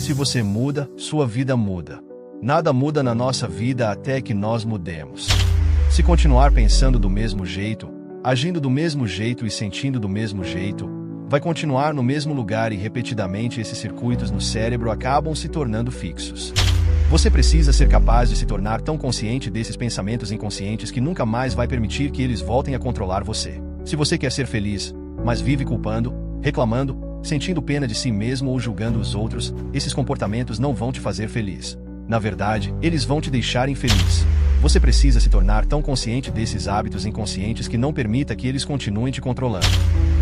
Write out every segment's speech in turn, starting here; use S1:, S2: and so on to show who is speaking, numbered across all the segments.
S1: Se você muda, sua vida muda. Nada muda na nossa vida até que nós mudemos. Se continuar pensando do mesmo jeito, agindo do mesmo jeito e sentindo do mesmo jeito, vai continuar no mesmo lugar e repetidamente esses circuitos no cérebro acabam se tornando fixos. Você precisa ser capaz de se tornar tão consciente desses pensamentos inconscientes que nunca mais vai permitir que eles voltem a controlar você. Se você quer ser feliz, mas vive culpando, reclamando, sentindo pena de si mesmo ou julgando os outros, esses comportamentos não vão te fazer feliz. Na verdade, eles vão te deixar infeliz. Você precisa se tornar tão consciente desses hábitos inconscientes que não permita que eles continuem te controlando.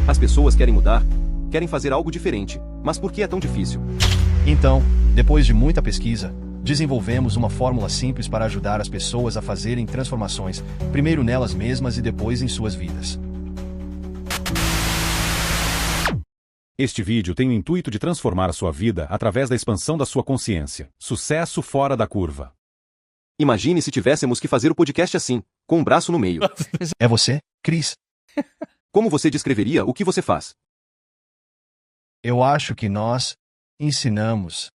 S2: As pessoas querem mudar, querem fazer algo diferente, mas por que é tão difícil?
S1: Então, depois de muita pesquisa, desenvolvemos uma fórmula simples para ajudar as pessoas a fazerem transformações, primeiro nelas mesmas e depois em suas vidas.
S3: Este vídeo tem o intuito de transformar a sua vida através da expansão da sua consciência. Sucesso fora da curva.
S2: Imagine se tivéssemos que fazer o podcast assim, com um braço no meio.
S1: É você, Chris?
S2: Como você descreveria o que você faz?
S1: Eu acho que nós ensinamos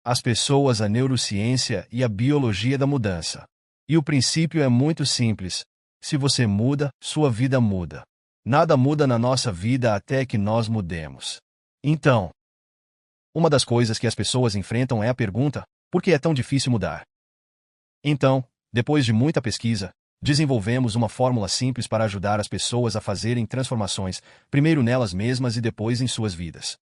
S1: as pessoas a neurociência e a biologia da mudança. E o princípio é muito simples. Se você muda, sua vida muda. Nada muda na nossa vida até que nós mudemos. Então, uma das coisas que as pessoas enfrentam é a pergunta: por que é tão difícil mudar? Então, depois de muita pesquisa, desenvolvemos uma fórmula simples para ajudar as pessoas a fazerem transformações, primeiro nelas mesmas e depois em suas vidas.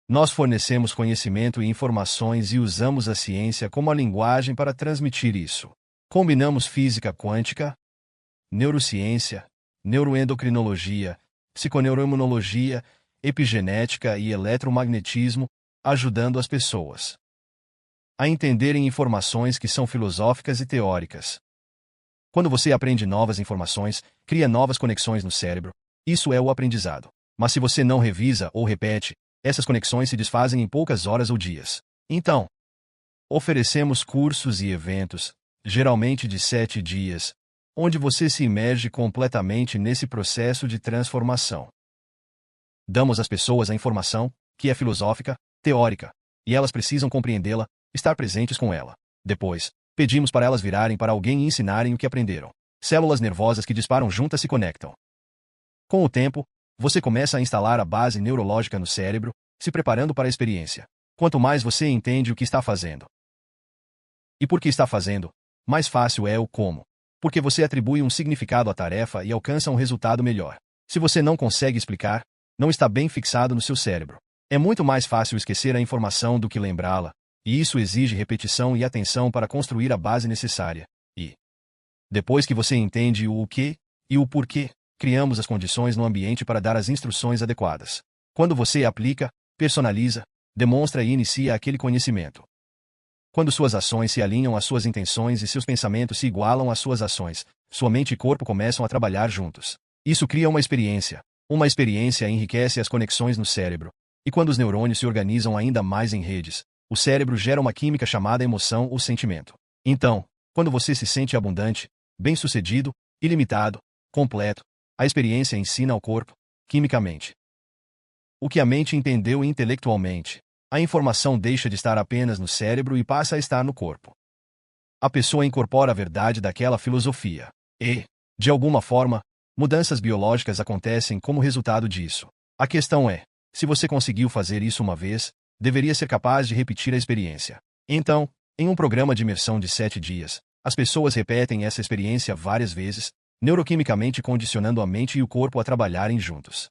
S1: Nós fornecemos conhecimento e informações e usamos a ciência como a linguagem para transmitir isso. Combinamos física quântica, neurociência, neuroendocrinologia, psiconeuroimunologia, epigenética e eletromagnetismo, ajudando as pessoas a entenderem informações que são filosóficas e teóricas. Quando você aprende novas informações, cria novas conexões no cérebro. Isso é o aprendizado. Mas se você não revisa ou repete, essas conexões se desfazem em poucas horas ou dias. Então, oferecemos cursos e eventos, geralmente de 7 dias, onde você se imerge completamente nesse processo de transformação. Damos às pessoas a informação, que é filosófica, teórica, e elas precisam compreendê-la, estar presentes com ela. Depois, pedimos para elas virarem para alguém e ensinarem o que aprenderam. Células nervosas que disparam juntas se conectam. Com o tempo, você começa a instalar a base neurológica no cérebro, se preparando para a experiência. Quanto mais você entende o que está fazendo e por que está fazendo, mais fácil é o como. Porque você atribui um significado à tarefa e alcança um resultado melhor. Se você não consegue explicar, não está bem fixado no seu cérebro. É muito mais fácil esquecer a informação do que lembrá-la, e isso exige repetição e atenção para construir a base necessária. E, depois que você entende o que e o porquê, criamos as condições no ambiente para dar as instruções adequadas. Quando você aplica, personaliza, demonstra e inicia aquele conhecimento. Quando suas ações se alinham às suas intenções e seus pensamentos se igualam às suas ações, sua mente e corpo começam a trabalhar juntos. Isso cria uma experiência. Uma experiência enriquece as conexões no cérebro. E quando os neurônios se organizam ainda mais em redes, o cérebro gera uma química chamada emoção ou sentimento. Então, quando você se sente abundante, bem-sucedido, ilimitado, completo, a experiência ensina ao corpo, quimicamente, o que a mente entendeu intelectualmente. A informação deixa de estar apenas no cérebro e passa a estar no corpo. A pessoa incorpora a verdade daquela filosofia. E, de alguma forma, mudanças biológicas acontecem como resultado disso. A questão é, se você conseguiu fazer isso uma vez, deveria ser capaz de repetir a experiência. Então, em um programa de imersão de 7 dias, as pessoas repetem essa experiência várias vezes, neuroquimicamente condicionando a mente e o corpo a trabalharem juntos.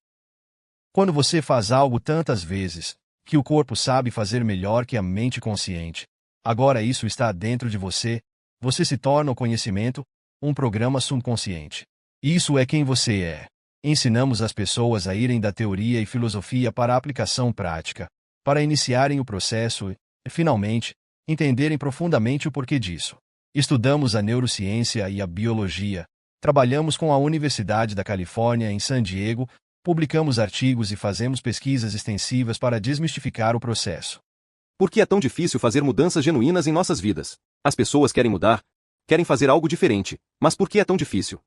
S1: Quando você faz algo tantas vezes, que o corpo sabe fazer melhor que a mente consciente, agora isso está dentro de você, você se torna o conhecimento, um programa subconsciente. Isso é quem você é. Ensinamos as pessoas a irem da teoria e filosofia para a aplicação prática, para iniciarem o processo e, finalmente, entenderem profundamente o porquê disso. Estudamos a neurociência e a biologia, trabalhamos com a Universidade da Califórnia em San Diego, publicamos artigos e fazemos pesquisas extensivas para desmistificar o processo.
S2: Por que é tão difícil fazer mudanças genuínas em nossas vidas? As pessoas querem mudar, querem fazer algo diferente, mas por que é tão difícil?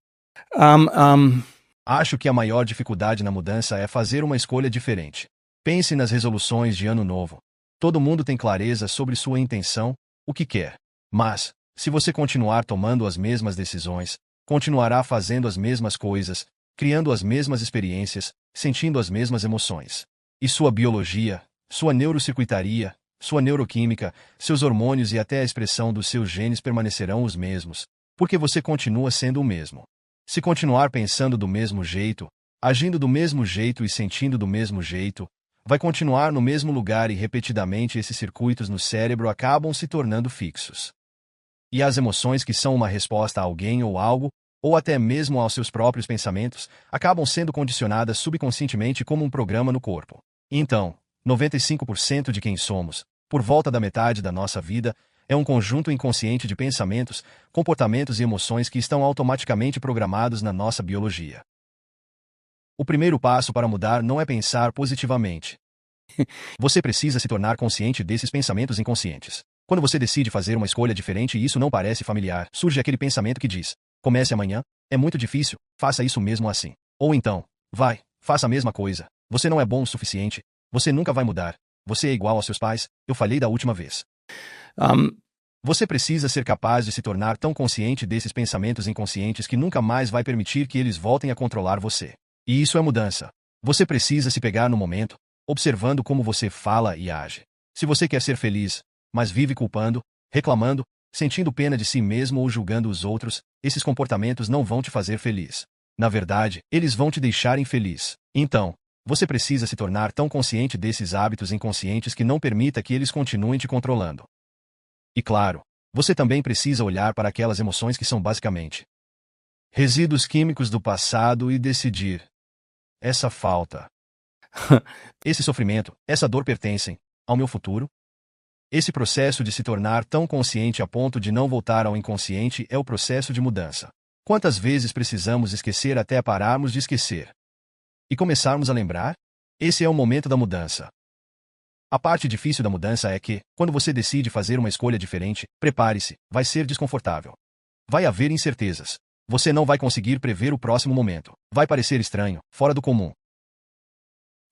S1: Acho que a maior dificuldade na mudança é fazer uma escolha diferente. Pense nas resoluções de ano novo. Todo mundo tem clareza sobre sua intenção, o que quer. Mas, se você continuar tomando as mesmas decisões, continuará fazendo as mesmas coisas, criando as mesmas experiências, sentindo as mesmas emoções. E sua biologia, sua neurocircuitaria, sua neuroquímica, seus hormônios e até a expressão dos seus genes permanecerão os mesmos, porque você continua sendo o mesmo. Se continuar pensando do mesmo jeito, agindo do mesmo jeito e sentindo do mesmo jeito, vai continuar no mesmo lugar e repetidamente esses circuitos no cérebro acabam se tornando fixos. E as emoções que são uma resposta a alguém ou algo, ou até mesmo aos seus próprios pensamentos, acabam sendo condicionadas subconscientemente como um programa no corpo. Então, 95% de quem somos, por volta da metade da nossa vida, é um conjunto inconsciente de pensamentos, comportamentos e emoções que estão automaticamente programados na nossa biologia. O primeiro passo para mudar não é pensar positivamente. Você precisa se tornar consciente desses pensamentos inconscientes. Quando você decide fazer uma escolha diferente e isso não parece familiar, surge aquele pensamento que diz: comece amanhã, é muito difícil, faça isso mesmo assim. Ou então, vai, faça a mesma coisa, você não é bom o suficiente, você nunca vai mudar, você é igual aos seus pais, eu falhei da última vez. Você precisa ser capaz de se tornar tão consciente desses pensamentos inconscientes que nunca mais vai permitir que eles voltem a controlar você. E isso é mudança. Você precisa se pegar no momento, observando como você fala e age. Se você quer ser feliz, mas vive culpando, reclamando, sentindo pena de si mesmo ou julgando os outros, esses comportamentos não vão te fazer feliz. Na verdade, eles vão te deixar infeliz. Então, você precisa se tornar tão consciente desses hábitos inconscientes que não permita que eles continuem te controlando. E claro, você também precisa olhar para aquelas emoções que são basicamente resíduos químicos do passado e decidir: essa falta, esse sofrimento, essa dor pertencem ao meu futuro? Esse processo de se tornar tão consciente a ponto de não voltar ao inconsciente é o processo de mudança. Quantas vezes precisamos esquecer até pararmos de esquecer e começarmos a lembrar? Esse é o momento da mudança. A parte difícil da mudança é que, quando você decide fazer uma escolha diferente, prepare-se, vai ser desconfortável. Vai haver incertezas. Você não vai conseguir prever o próximo momento. Vai parecer estranho, fora do comum.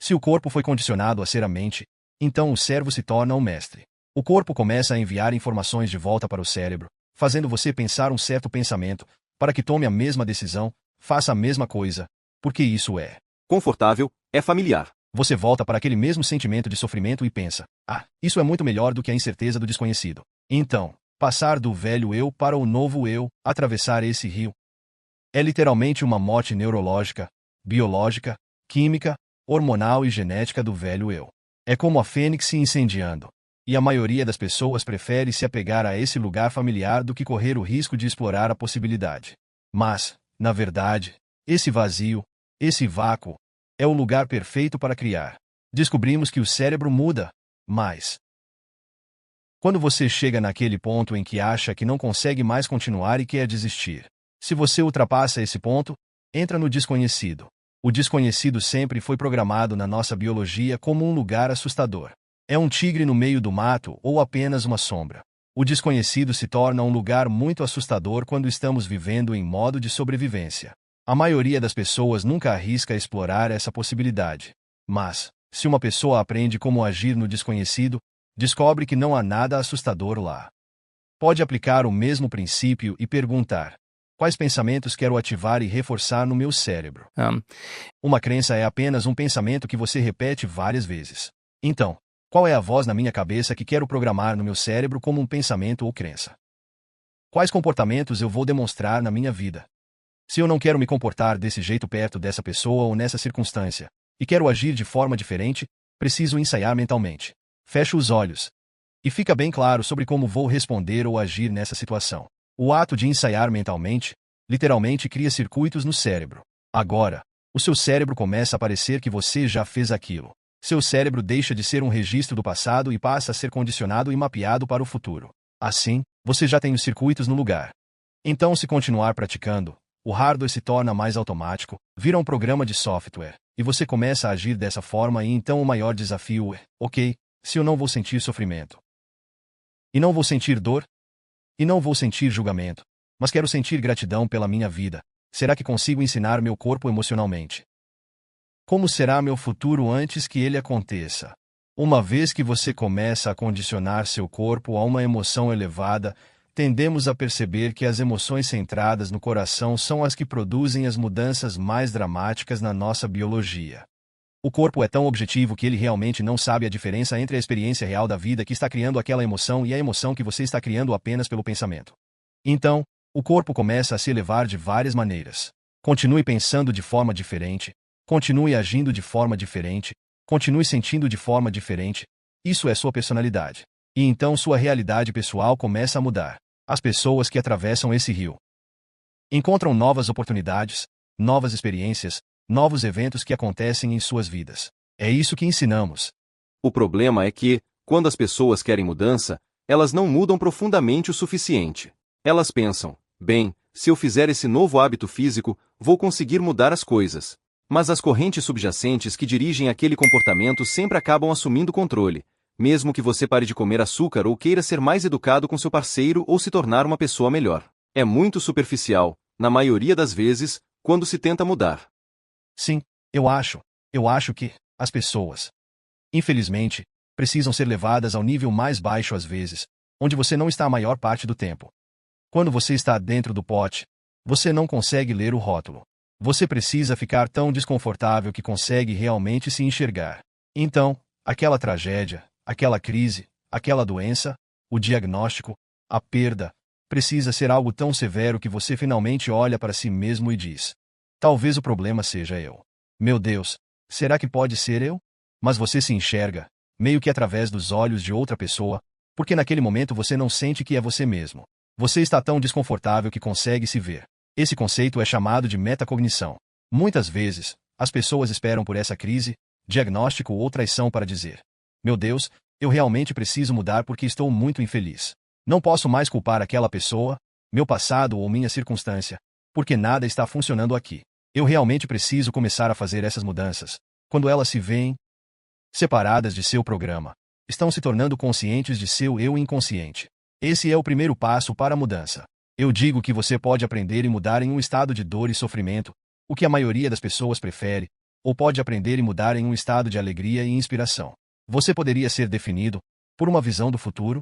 S1: Se o corpo foi condicionado a ser a mente, então o cérebro se torna o mestre. O corpo começa a enviar informações de volta para o cérebro, fazendo você pensar um certo pensamento, para que tome a mesma decisão, faça a mesma coisa, porque isso é
S2: confortável, é familiar.
S1: Você volta para aquele mesmo sentimento de sofrimento e pensa: isso é muito melhor do que a incerteza do desconhecido. Então, passar do velho eu para o novo eu, atravessar esse rio, é literalmente uma morte neurológica, biológica, química, hormonal e genética do velho eu. É como a fênix se incendiando. E a maioria das pessoas prefere se apegar a esse lugar familiar do que correr o risco de explorar a possibilidade. Mas, na verdade, esse vazio, esse vácuo, é o lugar perfeito para criar. Descobrimos que o cérebro muda, mas quando você chega naquele ponto em que acha que não consegue mais continuar e quer desistir, se você ultrapassa esse ponto, entra no desconhecido. O desconhecido sempre foi programado na nossa biologia como um lugar assustador. É um tigre no meio do mato ou apenas uma sombra. O desconhecido se torna um lugar muito assustador quando estamos vivendo em modo de sobrevivência. A maioria das pessoas nunca arrisca explorar essa possibilidade. Mas, se uma pessoa aprende como agir no desconhecido, descobre que não há nada assustador lá. Pode aplicar o mesmo princípio e perguntar: quais pensamentos quero ativar e reforçar no meu cérebro? Uma crença é apenas um pensamento que você repete várias vezes. Então, qual é a voz na minha cabeça que quero programar no meu cérebro como um pensamento ou crença? Quais comportamentos eu vou demonstrar na minha vida? Se eu não quero me comportar desse jeito perto dessa pessoa ou nessa circunstância, e quero agir de forma diferente, preciso ensaiar mentalmente. Fecho os olhos. E fica bem claro sobre como vou responder ou agir nessa situação. O ato de ensaiar mentalmente, literalmente cria circuitos no cérebro. Agora, o seu cérebro começa a parecer que você já fez aquilo. Seu cérebro deixa de ser um registro do passado e passa a ser condicionado e mapeado para o futuro. Assim, você já tem os circuitos no lugar. Então, se continuar praticando, o hardware se torna mais automático, vira um programa de software, e você começa a agir dessa forma e então o maior desafio é: ok, se eu não vou sentir sofrimento, e não vou sentir dor, e não vou sentir julgamento, mas quero sentir gratidão pela minha vida, será que consigo ensinar meu corpo emocionalmente? Como será meu futuro antes que ele aconteça? Uma vez que você começa a condicionar seu corpo a uma emoção elevada, tendemos a perceber que as emoções centradas no coração são as que produzem as mudanças mais dramáticas na nossa biologia. O corpo é tão objetivo que ele realmente não sabe a diferença entre a experiência real da vida que está criando aquela emoção e a emoção que você está criando apenas pelo pensamento. Então, o corpo começa a se elevar de várias maneiras. Continue pensando de forma diferente, continue agindo de forma diferente, continue sentindo de forma diferente. Isso é sua personalidade. E então sua realidade pessoal começa a mudar. As pessoas que atravessam esse rio encontram novas oportunidades, novas experiências, novos eventos que acontecem em suas vidas. É isso que ensinamos.
S2: O problema é que, quando as pessoas querem mudança, elas não mudam profundamente o suficiente. Elas pensam, bem, se eu fizer esse novo hábito físico, vou conseguir mudar as coisas. Mas as correntes subjacentes que dirigem aquele comportamento sempre acabam assumindo controle, mesmo que você pare de comer açúcar ou queira ser mais educado com seu parceiro ou se tornar uma pessoa melhor. É muito superficial, na maioria das vezes, quando se tenta mudar.
S1: Sim, eu acho que as pessoas, infelizmente, precisam ser levadas ao nível mais baixo às vezes, onde você não está a maior parte do tempo. Quando você está dentro do pote, você não consegue ler o rótulo. Você precisa ficar tão desconfortável que consegue realmente se enxergar. Então, aquela tragédia, aquela crise, aquela doença, o diagnóstico, a perda, precisa ser algo tão severo que você finalmente olha para si mesmo e diz: talvez o problema seja eu. Meu Deus, será que pode ser eu? Mas você se enxerga, meio que através dos olhos de outra pessoa, porque naquele momento você não sente que é você mesmo. Você está tão desconfortável que consegue se ver. Esse conceito é chamado de metacognição. Muitas vezes, as pessoas esperam por essa crise, diagnóstico ou traição para dizer: meu Deus, eu realmente preciso mudar porque estou muito infeliz. Não posso mais culpar aquela pessoa, meu passado ou minha circunstância, porque nada está funcionando aqui. Eu realmente preciso começar a fazer essas mudanças. Quando elas se veem separadas de seu programa, estão se tornando conscientes de seu eu inconsciente. Esse é o primeiro passo para a mudança. Eu digo que você pode aprender e mudar em um estado de dor e sofrimento, o que a maioria das pessoas prefere, ou pode aprender e mudar em um estado de alegria e inspiração. Você poderia ser definido por uma visão do futuro,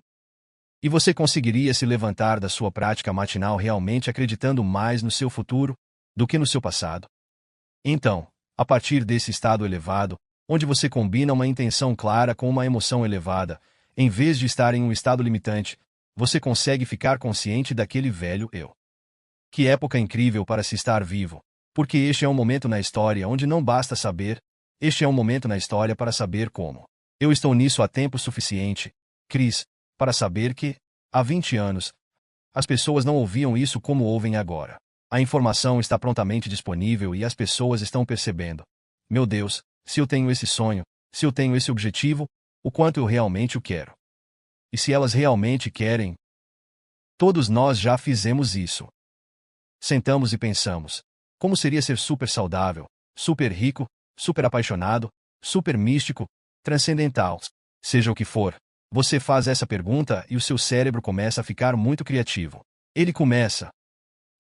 S1: e você conseguiria se levantar da sua prática matinal realmente acreditando mais no seu futuro do que no seu passado. Então, a partir desse estado elevado, onde você combina uma intenção clara com uma emoção elevada, em vez de estar em um estado limitante, você consegue ficar consciente daquele velho eu. Que época incrível para se estar vivo, porque este é um momento na história onde não basta saber, este é um momento na história para saber como. Eu estou nisso há tempo suficiente, Chris, para saber que, há 20 anos, as pessoas não ouviam isso como ouvem agora. A informação está prontamente disponível e as pessoas estão percebendo: meu Deus, se eu tenho esse sonho, se eu tenho esse objetivo, o quanto eu realmente o quero. E se elas realmente querem? Todos nós já fizemos isso. Sentamos e pensamos: como seria ser super saudável, super rico, super apaixonado, super místico, transcendental? Seja o que for, você faz essa pergunta e o seu cérebro começa a ficar muito criativo. Ele começa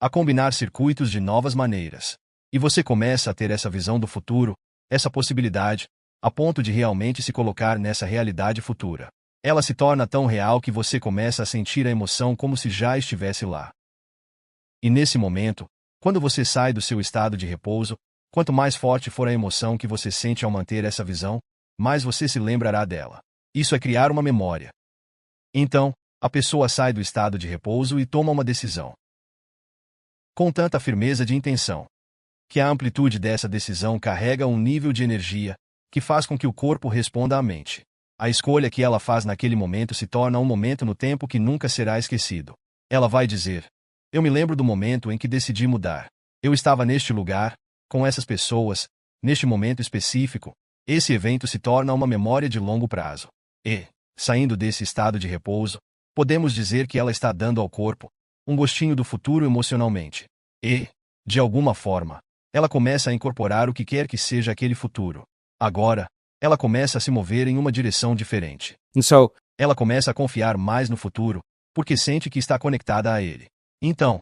S1: a combinar circuitos de novas maneiras. E você começa a ter essa visão do futuro, essa possibilidade, a ponto de realmente se colocar nessa realidade futura. Ela se torna tão real que você começa a sentir a emoção como se já estivesse lá. E nesse momento, quando você sai do seu estado de repouso, quanto mais forte for a emoção que você sente ao manter essa visão, mais você se lembrará dela. Isso é criar uma memória. Então, a pessoa sai do estado de repouso e toma uma decisão. Com tanta firmeza de intenção, que a amplitude dessa decisão carrega um nível de energia que faz com que o corpo responda à mente. A escolha que ela faz naquele momento se torna um momento no tempo que nunca será esquecido. Ela vai dizer: eu me lembro do momento em que decidi mudar. Eu estava neste lugar, com essas pessoas, neste momento específico. Esse evento se torna uma memória de longo prazo. E, saindo desse estado de repouso, podemos dizer que ela está dando ao corpo um gostinho do futuro emocionalmente. E, de alguma forma, ela começa a incorporar o que quer que seja aquele futuro. Agora, ela começa a se mover em uma direção diferente. Ela começa a confiar mais no futuro, porque sente que está conectada a ele. Então,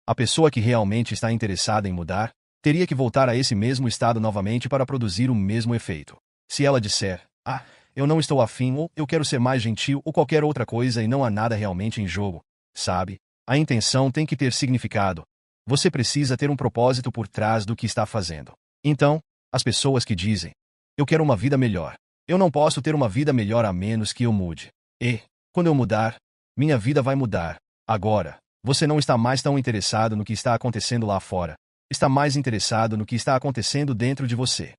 S1: a pessoa que realmente está interessada em mudar, teria que voltar a esse mesmo estado novamente para produzir o mesmo efeito. Se ela disser: eu não estou afim ou eu quero ser mais gentil ou qualquer outra coisa e não há nada realmente em jogo, sabe? A intenção tem que ter significado. Você precisa ter um propósito por trás do que está fazendo. Então, as pessoas que dizem, eu quero uma vida melhor. Eu não posso ter uma vida melhor a menos que eu mude. E, quando eu mudar, minha vida vai mudar. Agora, você não está mais tão interessado no que está acontecendo lá fora. Está mais interessado no que está acontecendo dentro de você.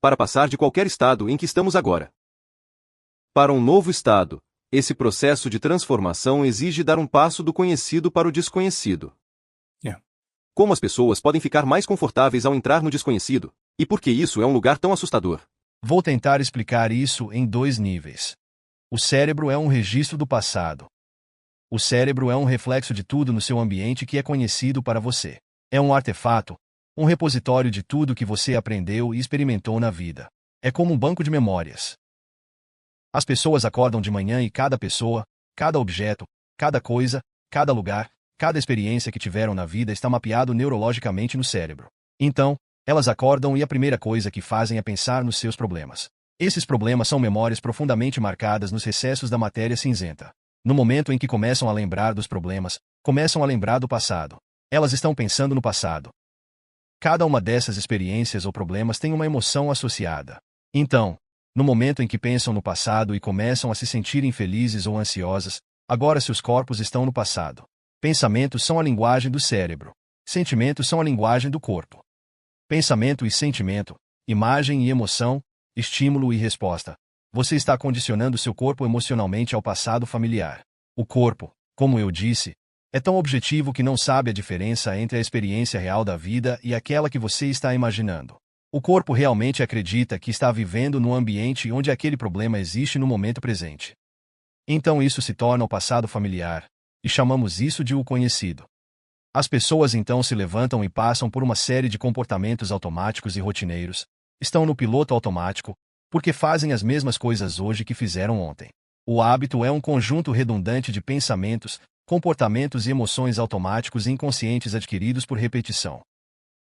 S2: Para passar de qualquer estado em que estamos agora para um novo estado, esse processo de transformação exige dar um passo do conhecido para o desconhecido. Como as pessoas podem ficar mais confortáveis ao entrar no desconhecido? E por que isso é um lugar tão assustador?
S1: Vou tentar explicar isso em 2 níveis. O cérebro é um registro do passado. O cérebro é um reflexo de tudo no seu ambiente que é conhecido para você. É um artefato, um repositório de tudo que você aprendeu e experimentou na vida. É como um banco de memórias. As pessoas acordam de manhã e cada pessoa, cada objeto, cada coisa, cada lugar, cada experiência que tiveram na vida está mapeado neurologicamente no cérebro. Então, elas acordam e a primeira coisa que fazem é pensar nos seus problemas. Esses problemas são memórias profundamente marcadas nos recessos da matéria cinzenta. No momento em que começam a lembrar dos problemas, começam a lembrar do passado. Elas estão pensando no passado. Cada uma dessas experiências ou problemas tem uma emoção associada. Então, no momento em que pensam no passado e começam a se sentir infelizes ou ansiosas, agora seus corpos estão no passado. Pensamentos são a linguagem do cérebro. Sentimentos são a linguagem do corpo. Pensamento e sentimento, imagem e emoção, estímulo e resposta. Você está condicionando seu corpo emocionalmente ao passado familiar. O corpo, como eu disse, é tão objetivo que não sabe a diferença entre a experiência real da vida e aquela que você está imaginando. O corpo realmente acredita que está vivendo num ambiente onde aquele problema existe no momento presente. Então isso se torna o passado familiar, e chamamos isso de o conhecido. As pessoas então se levantam e passam por uma série de comportamentos automáticos e rotineiros, estão no piloto automático, porque fazem as mesmas coisas hoje que fizeram ontem. O hábito é um conjunto redundante de pensamentos, comportamentos e emoções automáticos e inconscientes adquiridos por repetição.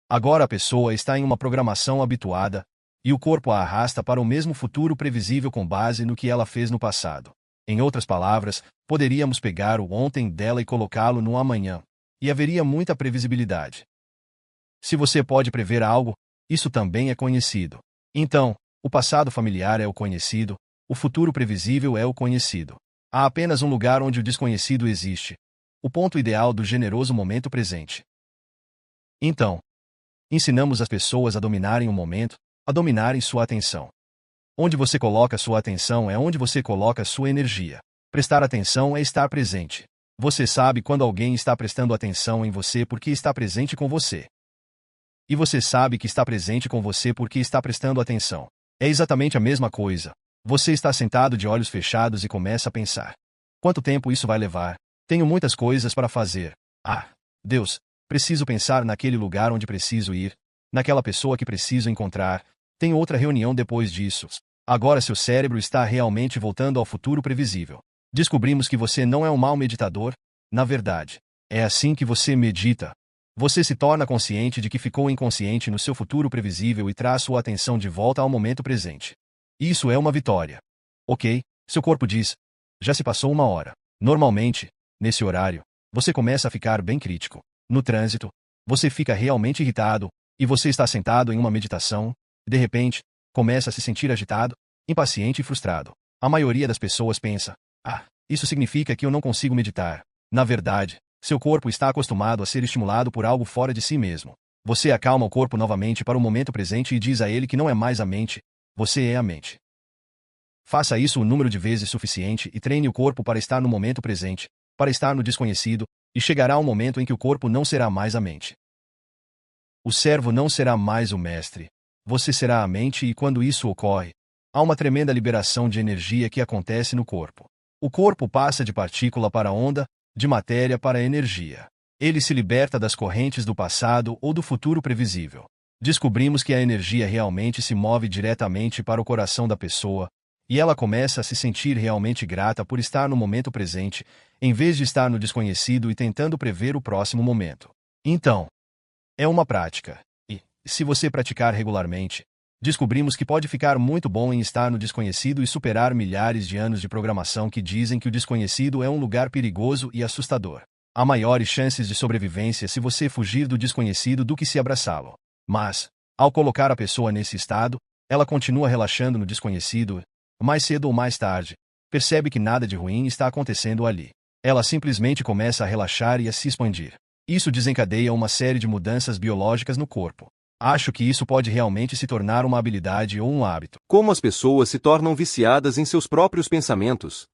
S1: Agora a pessoa está em uma programação habituada, e o corpo a arrasta para o mesmo futuro previsível com base no que ela fez no passado. Em outras palavras, poderíamos pegar o ontem dela e colocá-lo no amanhã, e haveria muita previsibilidade. Se você pode prever algo, isso também é conhecido. Então, o passado familiar é o conhecido, o futuro previsível é o conhecido. Há apenas um lugar onde o desconhecido existe, o ponto ideal do generoso momento presente. Então, ensinamos as pessoas a dominarem o momento, a dominarem sua atenção. Onde você coloca sua atenção é onde você coloca sua energia. Prestar atenção é estar presente. Você sabe quando alguém está prestando atenção em você porque está presente com você. E você sabe que está presente com você porque está prestando atenção. É exatamente a mesma coisa. Você está sentado de olhos fechados e começa a pensar. Quanto tempo isso vai levar? Tenho muitas coisas para fazer. Ah, Deus, preciso pensar naquele lugar onde preciso ir, naquela pessoa que preciso encontrar. Tenho outra reunião depois disso. Agora seu cérebro está realmente voltando ao futuro previsível. Descobrimos que você não é um mau meditador, na verdade. É assim que você medita. Você se torna consciente de que ficou inconsciente no seu futuro previsível e traz sua atenção de volta ao momento presente. Isso é uma vitória. Ok, seu corpo diz, já se passou 1 hora. Normalmente, nesse horário, você começa a ficar bem crítico. No trânsito, você fica realmente irritado, e você está sentado em uma meditação, e de repente, começa a se sentir agitado, impaciente e frustrado. A maioria das pessoas pensa, isso significa que eu não consigo meditar. Na verdade, seu corpo está acostumado a ser estimulado por algo fora de si mesmo. Você acalma o corpo novamente para o momento presente e diz a ele que não é mais a mente, você é a mente. Faça isso o número de vezes suficiente e treine o corpo para estar no momento presente, para estar no desconhecido, e chegará um momento em que o corpo não será mais a mente. O servo não será mais o mestre. Você será a mente e quando isso ocorre, há uma tremenda liberação de energia que acontece no corpo. O corpo passa de partícula para onda, de matéria para energia. Ele se liberta das correntes do passado ou do futuro previsível. Descobrimos que a energia realmente se move diretamente para o coração da pessoa, e ela começa a se sentir realmente grata por estar no momento presente, em vez de estar no desconhecido e tentando prever o próximo momento. Então, é uma prática, e, se você praticar regularmente, Descobrimos que pode ficar muito bom em estar no desconhecido e superar milhares de anos de programação que dizem que o desconhecido é um lugar perigoso e assustador. Há maiores chances de sobrevivência se você fugir do desconhecido do que se abraçá-lo. Mas, ao colocar a pessoa nesse estado, ela continua relaxando no desconhecido, mais cedo ou mais tarde, percebe que nada de ruim está acontecendo ali. Ela simplesmente começa a relaxar e a se expandir. Isso desencadeia uma série de mudanças biológicas no corpo. Acho que isso pode realmente se tornar uma habilidade ou um hábito.
S2: Como as pessoas se tornam viciadas em seus próprios pensamentos?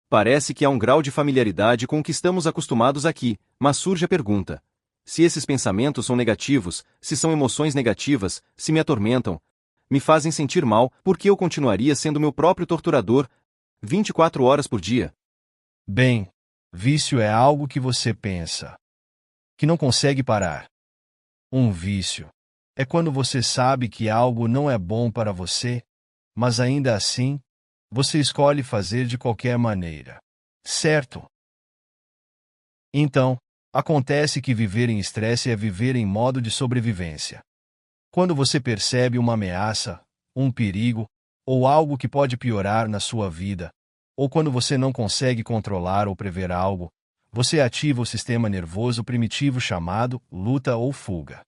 S2: Parece que há um grau de familiaridade com o que estamos acostumados aqui, mas surge a pergunta: se esses pensamentos são negativos, se são emoções negativas, se me atormentam, me fazem sentir mal, por que eu continuaria sendo meu próprio torturador 24 horas por dia?
S1: Bem, vício é algo que você pensa, que não consegue parar. Um vício é quando você sabe que algo não é bom para você, mas ainda assim, você escolhe fazer de qualquer maneira. Certo? Então, acontece que viver em estresse é viver em modo de sobrevivência. Quando você percebe uma ameaça, um perigo, ou algo que pode piorar na sua vida, ou quando você não consegue controlar ou prever algo, você ativa o sistema nervoso primitivo chamado luta ou fuga.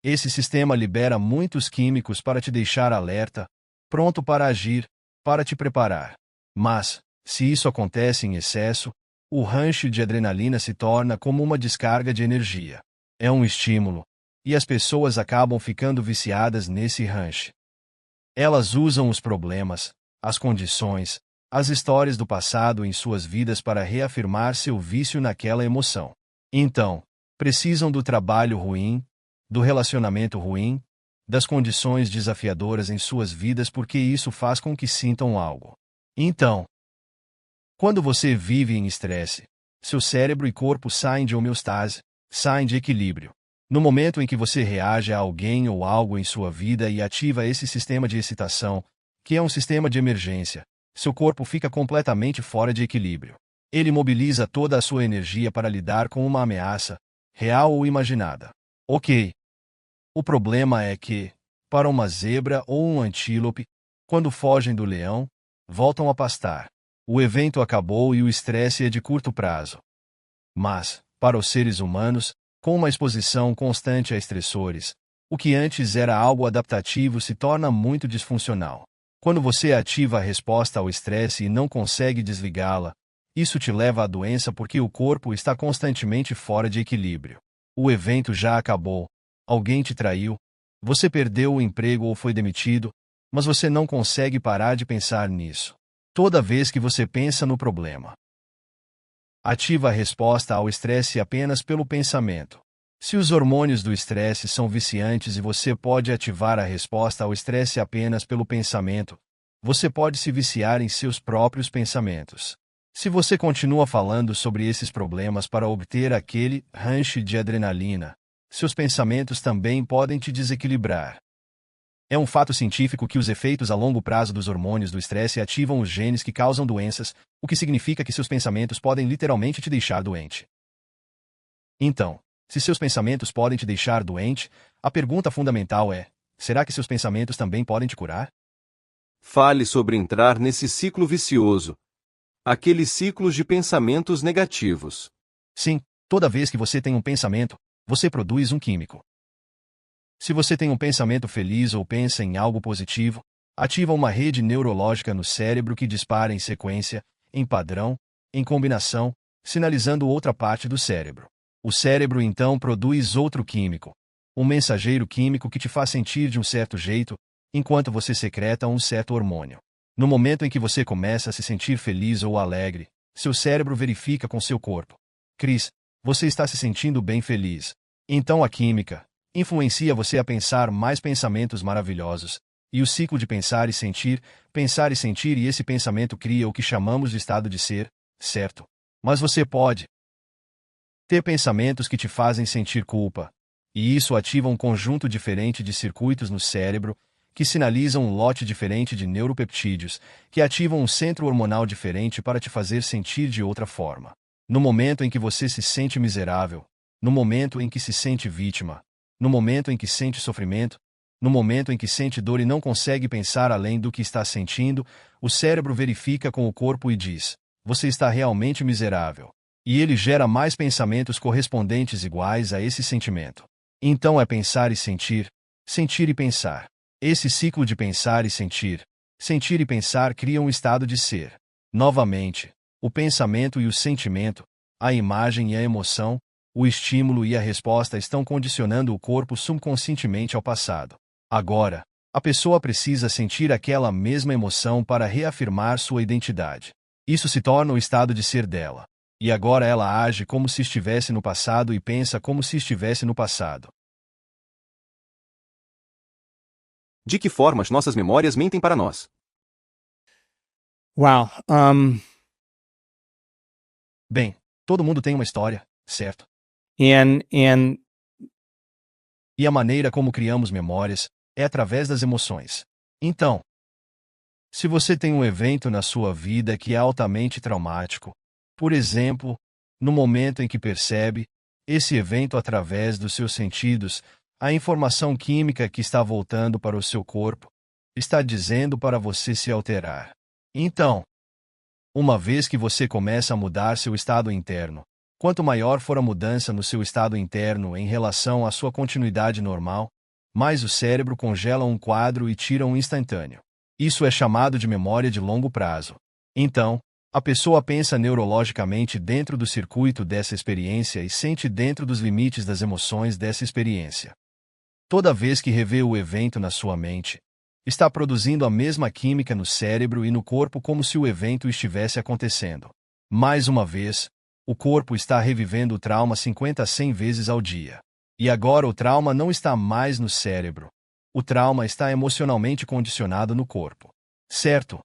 S1: Esse sistema libera muitos químicos para te deixar alerta, pronto para agir, para te preparar. Mas, se isso acontece em excesso, o rush de adrenalina se torna como uma descarga de energia. É um estímulo, e as pessoas acabam ficando viciadas nesse rush. Elas usam os problemas, as condições, as histórias do passado em suas vidas para reafirmar seu vício naquela emoção. Então, precisam do trabalho ruim, do relacionamento ruim, das condições desafiadoras em suas vidas porque isso faz com que sintam algo. Então, quando você vive em estresse, seu cérebro e corpo saem de homeostase, saem de equilíbrio. No momento em que você reage a alguém ou algo em sua vida e ativa esse sistema de excitação, que é um sistema de emergência, seu corpo fica completamente fora de equilíbrio. Ele mobiliza toda a sua energia para lidar com uma ameaça, real ou imaginada. Ok. O problema é que, para uma zebra ou um antílope, quando fogem do leão, voltam a pastar. O evento acabou e o estresse é de curto prazo. Mas, para os seres humanos, com uma exposição constante a estressores, o que antes era algo adaptativo se torna muito disfuncional. Quando você ativa a resposta ao estresse e não consegue desligá-la, isso te leva à doença porque o corpo está constantemente fora de equilíbrio. O evento já acabou, alguém te traiu, você perdeu o emprego ou foi demitido, mas você não consegue parar de pensar nisso. Toda vez que você pensa no problema, ativa a resposta ao estresse apenas pelo pensamento. Se os hormônios do estresse são viciantes e você pode ativar a resposta ao estresse apenas pelo pensamento, você pode se viciar em seus próprios pensamentos. Se você continua falando sobre esses problemas para obter aquele rush de adrenalina, seus pensamentos também podem te desequilibrar. É um fato científico que os efeitos a longo prazo dos hormônios do estresse ativam os genes que causam doenças, o que significa que seus pensamentos podem literalmente te deixar doente. Então, se seus pensamentos podem te deixar doente, a pergunta fundamental é: será que seus pensamentos também podem te curar?
S2: Fale sobre entrar nesse ciclo vicioso. Aqueles ciclos de pensamentos negativos.
S1: Sim, toda vez que você tem um pensamento, você produz um químico. Se você tem um pensamento feliz ou pensa em algo positivo, ativa uma rede neurológica no cérebro que dispara em sequência, em padrão, em combinação, sinalizando outra parte do cérebro. O cérebro então produz outro químico, um mensageiro químico que te faz sentir de um certo jeito, enquanto você secreta um certo hormônio. No momento em que você começa a se sentir feliz ou alegre, seu cérebro verifica com seu corpo: Chris, você está se sentindo bem feliz. Então a química influencia você a pensar mais pensamentos maravilhosos, e o ciclo de pensar e sentir e esse pensamento cria o que chamamos de estado de ser, certo? Mas você pode ter pensamentos que te fazem sentir culpa, e isso ativa um conjunto diferente de circuitos no cérebro, que sinalizam um lote diferente de neuropeptídeos, que ativam um centro hormonal diferente para te fazer sentir de outra forma. No momento em que você se sente miserável, no momento em que se sente vítima, no momento em que sente sofrimento, No momento em que sente dor e não consegue pensar além do que está sentindo, o cérebro verifica com o corpo e diz: você está realmente miserável. E ele gera mais pensamentos correspondentes iguais a esse sentimento. Então é pensar e sentir e pensar. Esse ciclo de pensar e pensar cria um estado de ser. Novamente, o pensamento e o sentimento, a imagem e a emoção, o estímulo e a resposta estão condicionando o corpo subconscientemente ao passado. Agora, a pessoa precisa sentir aquela mesma emoção para reafirmar sua identidade. Isso se torna o estado de ser dela. E agora ela age como se estivesse no passado e pensa como se estivesse no passado.
S2: De que formas nossas memórias mentem para nós?
S4: Wow.
S1: Bem, todo mundo tem uma história, certo?
S4: And
S1: E a maneira como criamos memórias é através das emoções. Então, se você tem um evento na sua vida que é altamente traumático, por exemplo, no momento em que percebe esse evento através dos seus sentidos, a informação química que está voltando para o seu corpo está dizendo para você se alterar. Então, uma vez que você começa a mudar seu estado interno, quanto maior for a mudança no seu estado interno em relação à sua continuidade normal, mais o cérebro congela um quadro e tira um instantâneo. Isso é chamado de memória de longo prazo. Então, a pessoa pensa neurologicamente dentro do circuito dessa experiência e sente dentro dos limites das emoções dessa experiência. Toda vez que revê o evento na sua mente, está produzindo a mesma química no cérebro e no corpo como se o evento estivesse acontecendo. Mais uma vez, o corpo está revivendo o trauma 50 a 100 vezes ao dia. E agora o trauma não está mais no cérebro. O trauma está emocionalmente condicionado no corpo. Certo?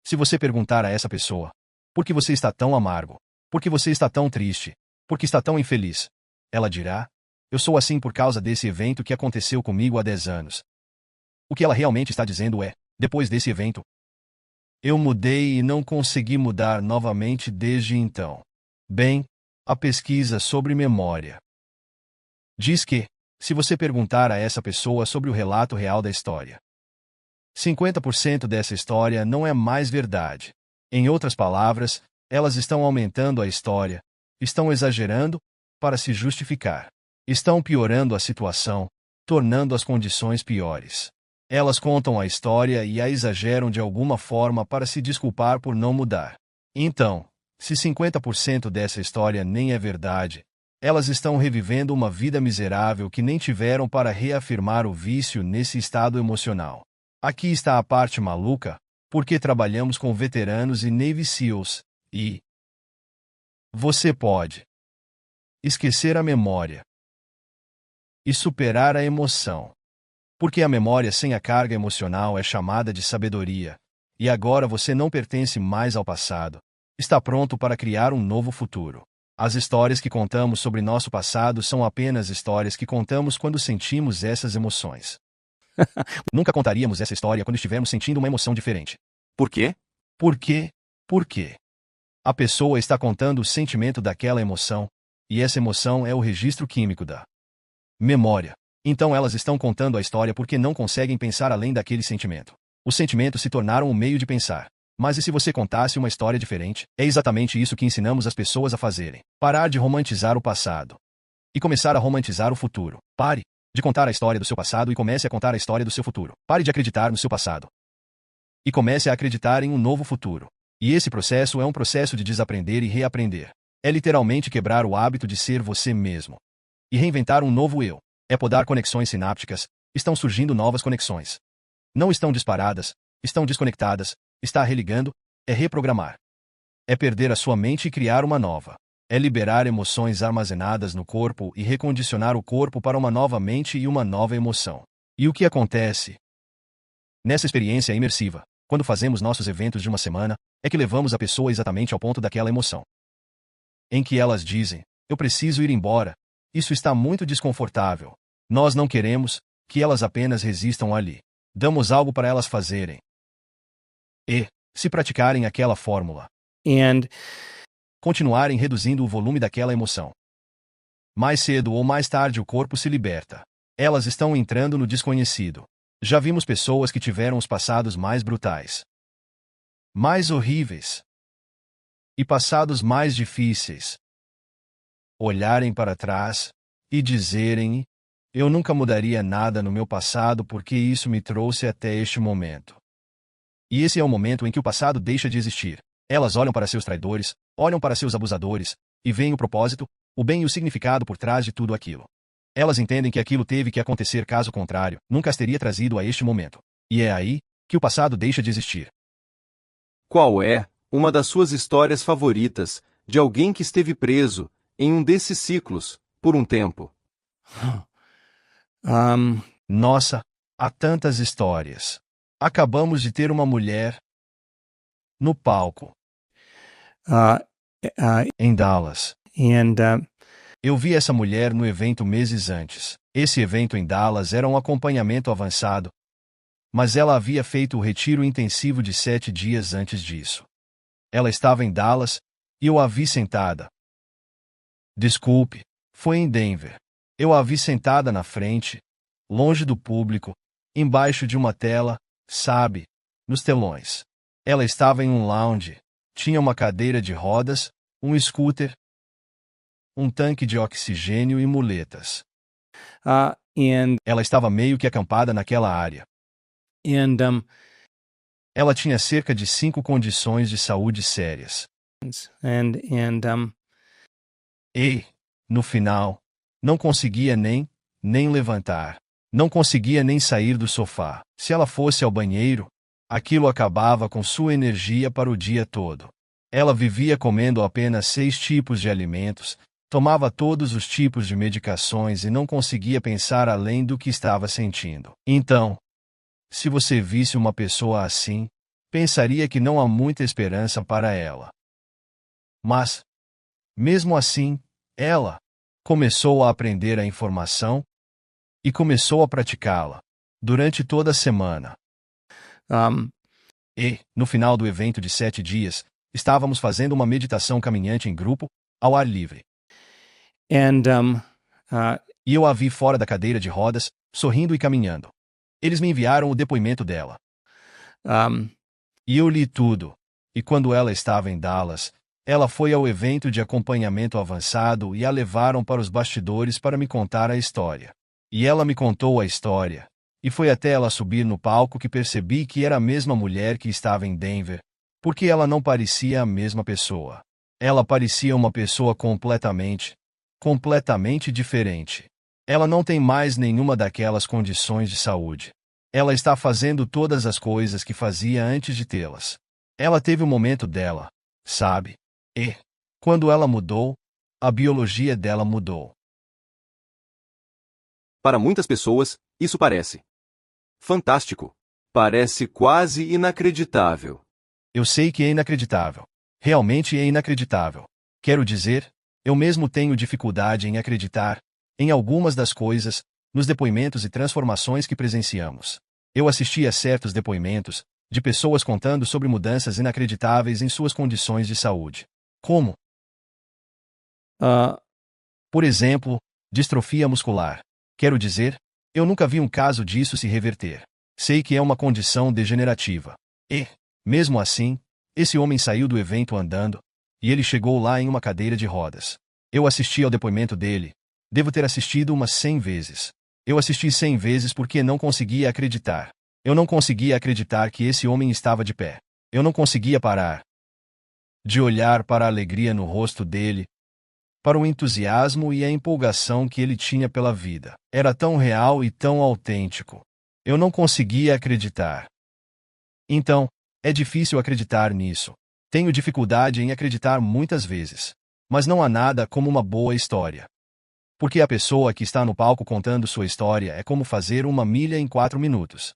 S1: Se você perguntar a essa pessoa, por que você está tão amargo? Por que você está tão triste? Por que está tão infeliz? Ela dirá, eu sou assim por causa desse evento que aconteceu comigo há 10 anos. O que ela realmente está dizendo é, depois desse evento, eu mudei e não consegui mudar novamente desde então. Bem, a pesquisa sobre memória diz que, se você perguntar a essa pessoa sobre o relato real da história, 50% dessa história não é mais verdade. Em outras palavras, elas estão aumentando a história, estão exagerando para se justificar, estão piorando a situação, tornando as condições piores. Elas contam a história e a exageram de alguma forma para se desculpar por não mudar. Então, se 50% dessa história nem é verdade, elas estão revivendo uma vida miserável que nem tiveram para reafirmar o vício nesse estado emocional. Aqui está a parte maluca, porque trabalhamos com veteranos e Navy SEALs, e você pode esquecer a memória e superar a emoção. Porque a memória sem a carga emocional é chamada de sabedoria, e agora você não pertence mais ao passado. Está pronto para criar um novo futuro. As histórias que contamos sobre nosso passado são apenas histórias que contamos quando sentimos essas emoções. Nunca contaríamos essa história quando estivermos sentindo uma emoção diferente.
S2: Por quê?
S1: Por quê? Por quê? A pessoa está contando o sentimento daquela emoção, e essa emoção é o registro químico da memória. Então elas estão contando a história porque não conseguem pensar além daquele sentimento. Os sentimentos se tornaram um meio de pensar. Mas e se você contasse uma história diferente? É exatamente isso que ensinamos as pessoas a fazerem. Parar de romantizar o passado e começar a romantizar o futuro. Pare de contar a história do seu passado e comece a contar a história do seu futuro. Pare de acreditar no seu passado e comece a acreditar em um novo futuro. E esse processo é um processo de desaprender e reaprender. É literalmente quebrar o hábito de ser você mesmo e reinventar um novo eu. É podar conexões sinápticas. Estão surgindo novas conexões. Não estão disparadas, estão desconectadas. Está religando, é reprogramar. É perder a sua mente e criar uma nova. É liberar emoções armazenadas no corpo e recondicionar o corpo para uma nova mente e uma nova emoção. E o que acontece nessa experiência imersiva, quando fazemos nossos eventos de uma semana, é que levamos a pessoa exatamente ao ponto daquela emoção, em que elas dizem, eu preciso ir embora, isso está muito desconfortável. Nós não queremos que elas apenas resistam ali. Damos algo para elas fazerem. E, se praticarem aquela fórmula,
S4: and
S1: continuarem reduzindo o volume daquela emoção, mais cedo ou mais tarde o corpo se liberta. Elas estão entrando no desconhecido. Já vimos pessoas que tiveram os passados mais brutais, mais horríveis e passados mais difíceis olharem para trás e dizerem: eu nunca mudaria nada no meu passado porque isso me trouxe até este momento. E esse é o momento em que o passado deixa de existir. Elas olham para seus traidores, olham para seus abusadores, e veem o propósito, o bem e o significado por trás de tudo aquilo. Elas entendem que aquilo teve que acontecer, caso contrário, nunca as teria trazido a este momento. E é aí que o passado deixa de existir.
S2: Qual é uma das suas histórias favoritas de alguém que esteve preso em um desses ciclos por um tempo?
S1: Nossa, há tantas histórias. Acabamos de ter uma mulher no palco em Dallas. Eu vi essa mulher no evento meses antes. Esse evento em Dallas era um acompanhamento avançado, mas ela havia feito o retiro intensivo de 7 dias antes disso. Ela estava em Dallas e eu a vi sentada. Desculpe, foi em Denver. Eu a vi sentada na frente, longe do público, embaixo de uma tela, sabe, nos telões. Ela estava em um lounge, tinha uma cadeira de rodas, um scooter, um tanque de oxigênio e muletas. Ela estava meio que acampada naquela área. Ela tinha cerca de 5 condições de saúde sérias. E, no final, não conseguia nem levantar. Não conseguia nem sair do sofá. Se ela fosse ao banheiro, aquilo acabava com sua energia para o dia todo. Ela vivia comendo apenas 6 tipos de alimentos, tomava todos os tipos de medicações e não conseguia pensar além do que estava sentindo. Então, se você visse uma pessoa assim, pensaria que não há muita esperança para ela. Mas, mesmo assim, ela começou a aprender a informação e começou a praticá-la durante toda a semana. E, no final do evento de 7 dias, estávamos fazendo uma meditação caminhante em grupo, ao ar livre. E eu a vi fora da cadeira de rodas, sorrindo e caminhando. Eles me enviaram o depoimento dela. E eu li tudo. E quando ela estava em Dallas, ela foi ao evento de acompanhamento avançado e a levaram para os bastidores para me contar a história. E ela me contou a história. E foi até ela subir no palco que percebi que era a mesma mulher que estava em Denver, porque ela não parecia a mesma pessoa. Ela parecia uma pessoa completamente diferente. Ela não tem mais nenhuma daquelas condições de saúde. Ela está fazendo todas as coisas que fazia antes de tê-las. Ela teve o momento dela, sabe? E, quando ela mudou, a biologia dela mudou.
S2: Para muitas pessoas, isso parece fantástico. Parece quase inacreditável.
S1: Eu sei que é inacreditável. Realmente é inacreditável. Quero dizer, eu mesmo tenho dificuldade em acreditar em algumas das coisas, nos depoimentos e transformações que presenciamos. Eu assisti a certos depoimentos de pessoas contando sobre mudanças inacreditáveis em suas condições de saúde. Como? Por exemplo, distrofia muscular. Quero dizer, eu nunca vi um caso disso se reverter. Sei que é uma condição degenerativa. E, mesmo assim, esse homem saiu do evento andando, e ele chegou lá em uma cadeira de rodas. Eu assisti ao depoimento dele. Devo ter assistido umas 100 vezes. Eu assisti 100 vezes porque não conseguia acreditar. Eu não conseguia acreditar que esse homem estava de pé. Eu não conseguia parar de olhar para a alegria no rosto dele, para o entusiasmo e a empolgação que ele tinha pela vida. Era tão real e tão autêntico. Eu não conseguia acreditar. Então, é difícil acreditar nisso. Tenho dificuldade em acreditar muitas vezes. Mas não há nada como uma boa história. Porque a pessoa que está no palco contando sua história é como fazer uma milha em 4 minutos.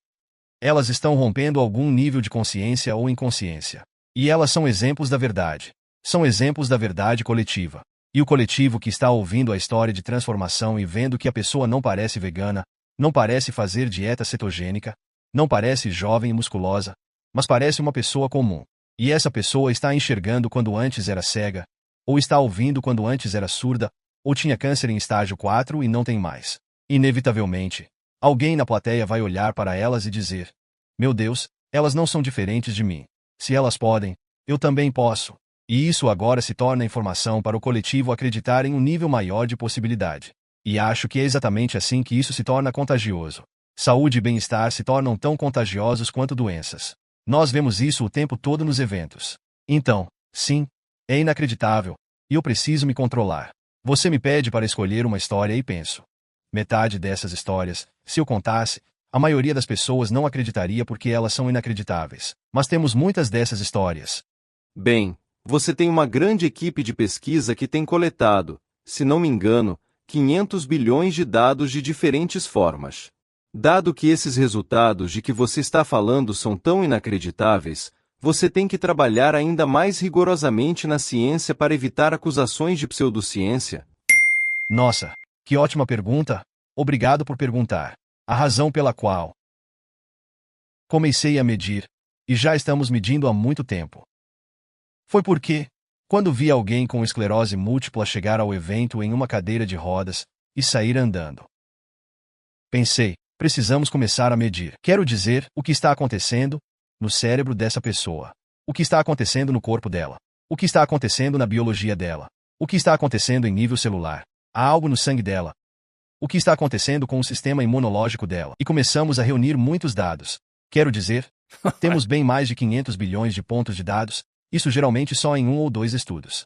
S1: Elas estão rompendo algum nível de consciência ou inconsciência. E elas são exemplos da verdade. São exemplos da verdade coletiva. E o coletivo que está ouvindo a história de transformação e vendo que a pessoa não parece vegana, não parece fazer dieta cetogênica, não parece jovem e musculosa, mas parece uma pessoa comum. E essa pessoa está enxergando quando antes era cega, ou está ouvindo quando antes era surda, ou tinha câncer em estágio 4 e não tem mais. Inevitavelmente, alguém na plateia vai olhar para elas e dizer: meu Deus, elas não são diferentes de mim. Se elas podem, eu também posso. E isso agora se torna informação para o coletivo acreditar em um nível maior de possibilidade. E acho que é exatamente assim que isso se torna contagioso. Saúde e bem-estar se tornam tão contagiosos quanto doenças. Nós vemos isso o tempo todo nos eventos. Então, sim, é inacreditável, e eu preciso me controlar. Você me pede para escolher uma história e penso. Metade dessas histórias, se eu contasse, a maioria das pessoas não acreditaria porque elas são inacreditáveis. Mas temos muitas dessas histórias.
S2: Bem, você tem uma grande equipe de pesquisa que tem coletado, se não me engano, 500 bilhões de dados de diferentes formas. Dado que esses resultados de que você está falando são tão inacreditáveis, você tem que trabalhar ainda mais rigorosamente na ciência para evitar acusações de pseudociência.
S1: Nossa, que ótima pergunta! Obrigado por perguntar. A razão pela qual comecei a medir, e já estamos medindo há muito tempo, foi porque, quando vi alguém com esclerose múltipla chegar ao evento em uma cadeira de rodas e sair andando, pensei, precisamos começar a medir. Quero dizer, o que está acontecendo no cérebro dessa pessoa. O que está acontecendo no corpo dela. O que está acontecendo na biologia dela. O que está acontecendo em nível celular. Há algo no sangue dela. O que está acontecendo com o sistema imunológico dela. E começamos a reunir muitos dados. Quero dizer, temos bem mais de 500 bilhões de pontos de dados, isso geralmente só em 1 ou 2 estudos.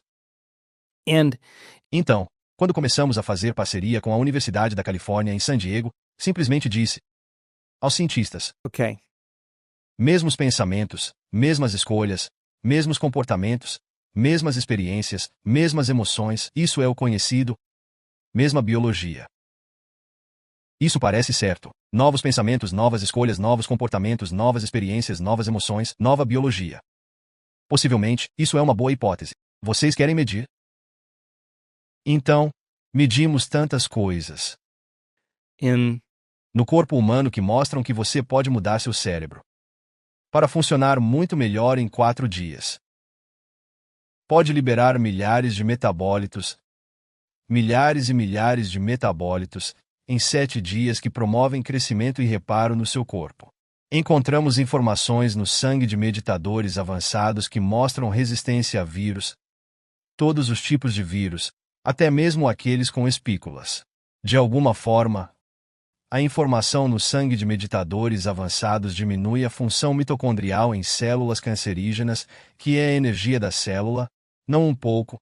S1: Então, quando começamos a fazer parceria com a Universidade da Califórnia em San Diego, simplesmente disse aos cientistas:
S4: Okay.
S1: mesmos pensamentos, mesmas escolhas, mesmos comportamentos, mesmas experiências, mesmas emoções, isso é o conhecido, mesma biologia. Isso parece certo. Novos pensamentos, novas escolhas, novos comportamentos, novas experiências, novas emoções, nova biologia. Possivelmente, isso é uma boa hipótese. Vocês querem medir? Então, medimos tantas coisas no corpo humano que mostram que você pode mudar seu cérebro para funcionar muito melhor em 4 dias. Pode liberar milhares de metabólitos, milhares e milhares de metabólitos, em 7 dias que promovem crescimento e reparo no seu corpo. Encontramos informações no sangue de meditadores avançados que mostram resistência a vírus, todos os tipos de vírus, até mesmo aqueles com espículas. De alguma forma, a informação no sangue de meditadores avançados diminui a função mitocondrial em células cancerígenas, que é a energia da célula, não um pouco,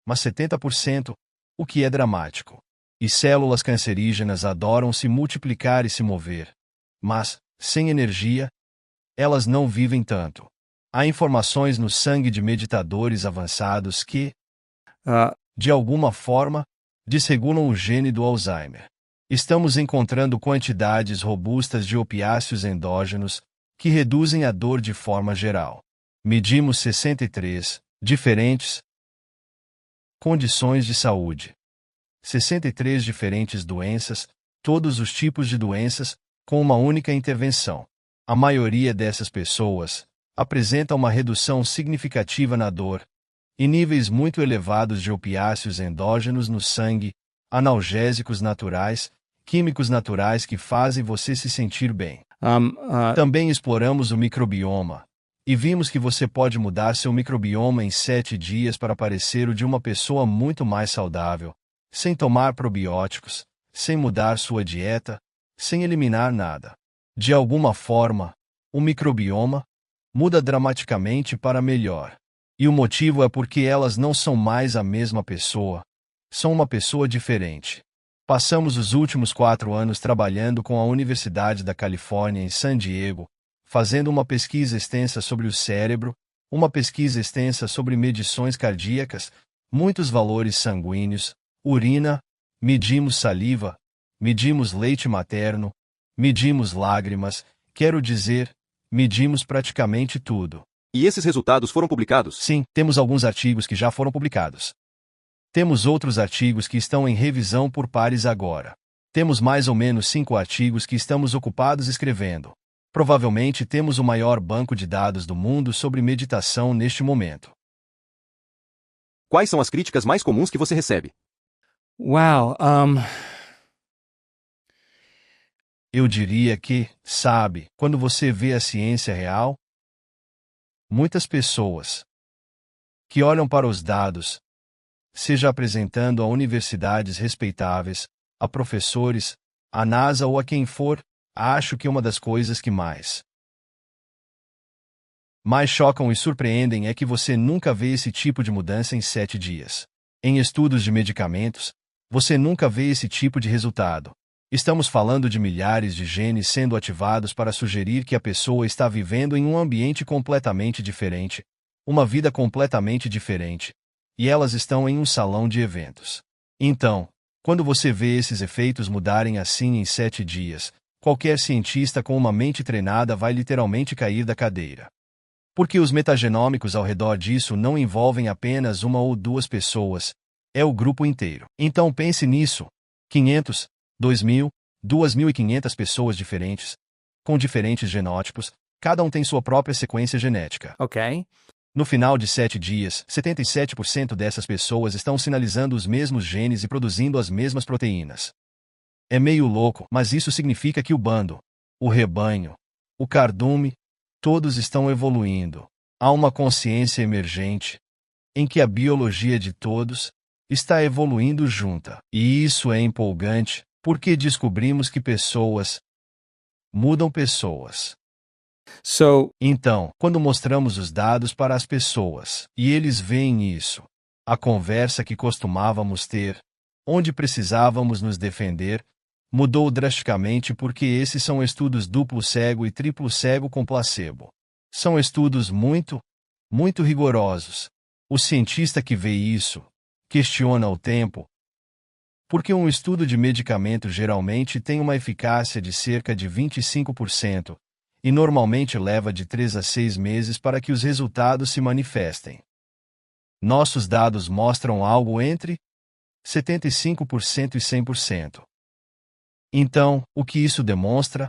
S1: mas 70%, o que é dramático. E células cancerígenas adoram se multiplicar e se mover. Mas, sem energia, elas não vivem tanto. Há informações no sangue de meditadores avançados que, de alguma forma, desregulam o gene do Alzheimer. Estamos encontrando quantidades robustas de opiáceos endógenos que reduzem a dor de forma geral. Medimos 63 diferentes condições de saúde. 63 diferentes doenças, todos os tipos de doenças, com uma única intervenção. A maioria dessas pessoas apresenta uma redução significativa na dor e níveis muito elevados de opiáceos endógenos no sangue, analgésicos naturais, químicos naturais que fazem você se sentir bem. Também exploramos o microbioma e vimos que você pode mudar seu microbioma em 7 dias para parecer o de uma pessoa muito mais saudável, sem tomar probióticos, sem mudar sua dieta, sem eliminar nada. De alguma forma, o microbioma muda dramaticamente para melhor. E o motivo é porque elas não são mais a mesma pessoa, são uma pessoa diferente. Passamos os últimos 4 anos trabalhando com a Universidade da Califórnia em San Diego, fazendo uma pesquisa extensa sobre o cérebro, uma pesquisa extensa sobre medições cardíacas, muitos valores sanguíneos, urina, medimos saliva, medimos leite materno, medimos lágrimas, quero dizer, medimos praticamente tudo.
S2: E esses resultados foram publicados?
S1: Sim, temos alguns artigos que já foram publicados. Temos outros artigos que estão em revisão por pares agora. Temos mais ou menos 5 artigos que estamos ocupados escrevendo. Provavelmente temos o maior banco de dados do mundo sobre meditação neste momento.
S2: Quais são as críticas mais comuns que você recebe?
S4: Wow.
S1: Eu diria que, sabe, quando você vê a ciência real, muitas pessoas que olham para os dados, seja apresentando a universidades respeitáveis, a professores, a NASA ou a quem for, acho que uma das coisas que mais chocam e surpreendem é que você nunca vê esse tipo de mudança em 7 dias. Em estudos de medicamentos, você nunca vê esse tipo de resultado. Estamos falando de milhares de genes sendo ativados para sugerir que a pessoa está vivendo em um ambiente completamente diferente, uma vida completamente diferente, e elas estão em um salão de eventos. Então, quando você vê esses efeitos mudarem assim em 7 dias, qualquer cientista com uma mente treinada vai literalmente cair da cadeira. Porque os metagenômicos ao redor disso não envolvem apenas uma ou duas pessoas, é o grupo inteiro. Então pense nisso: 500, 2.000, 2.500 pessoas diferentes, com diferentes genótipos, cada um tem sua própria sequência genética.
S4: Ok.
S1: No final de 7 dias, 77% dessas pessoas estão sinalizando os mesmos genes e produzindo as mesmas proteínas. É meio louco, mas isso significa que o bando, o rebanho, o cardume, todos estão evoluindo. Há uma consciência emergente, em que a biologia de todos está evoluindo junta. E isso é empolgante, porque descobrimos que pessoas mudam pessoas. Então, quando mostramos os dados para as pessoas, e eles veem isso, a conversa que costumávamos ter, onde precisávamos nos defender, mudou drasticamente porque esses são estudos duplo cego e triplo cego com placebo. São estudos muito rigorosos. O cientista que vê isso questiona o tempo, porque um estudo de medicamento geralmente tem uma eficácia de cerca de 25%, e normalmente leva de 3 a 6 meses para que os resultados se manifestem. Nossos dados mostram algo entre 75% e 100%. Então, o que isso demonstra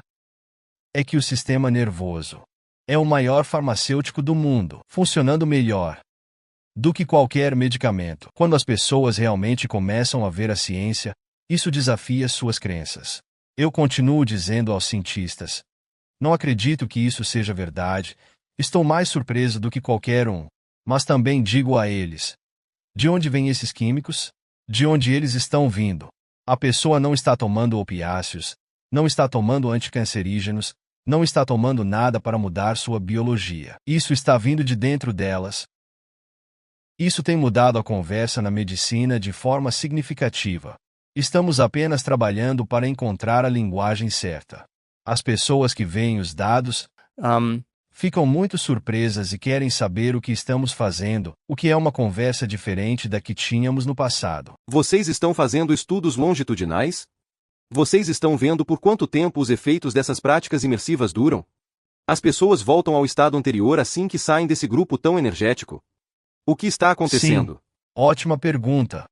S1: é que o sistema nervoso é o maior farmacêutico do mundo, funcionando melhor do que qualquer medicamento. Quando as pessoas realmente começam a ver a ciência, isso desafia suas crenças. Eu continuo dizendo aos cientistas: não acredito que isso seja verdade, estou mais surpreso do que qualquer um, mas também digo a eles: de onde vêm esses químicos? De onde eles estão vindo? A pessoa não está tomando opiáceos, não está tomando anticancerígenos, não está tomando nada para mudar sua biologia. Isso está vindo de dentro delas. Isso tem mudado a conversa na medicina de forma significativa. Estamos apenas trabalhando para encontrar a linguagem certa. As pessoas que veem os dados ficam muito surpresas e querem saber o que estamos fazendo, o que é uma conversa diferente da que tínhamos no passado.
S2: Vocês estão fazendo estudos longitudinais? Vocês estão vendo por quanto tempo os efeitos dessas práticas imersivas duram? As pessoas voltam ao estado anterior assim que saem desse grupo tão energético. O que está acontecendo?
S1: Sim, ótima pergunta.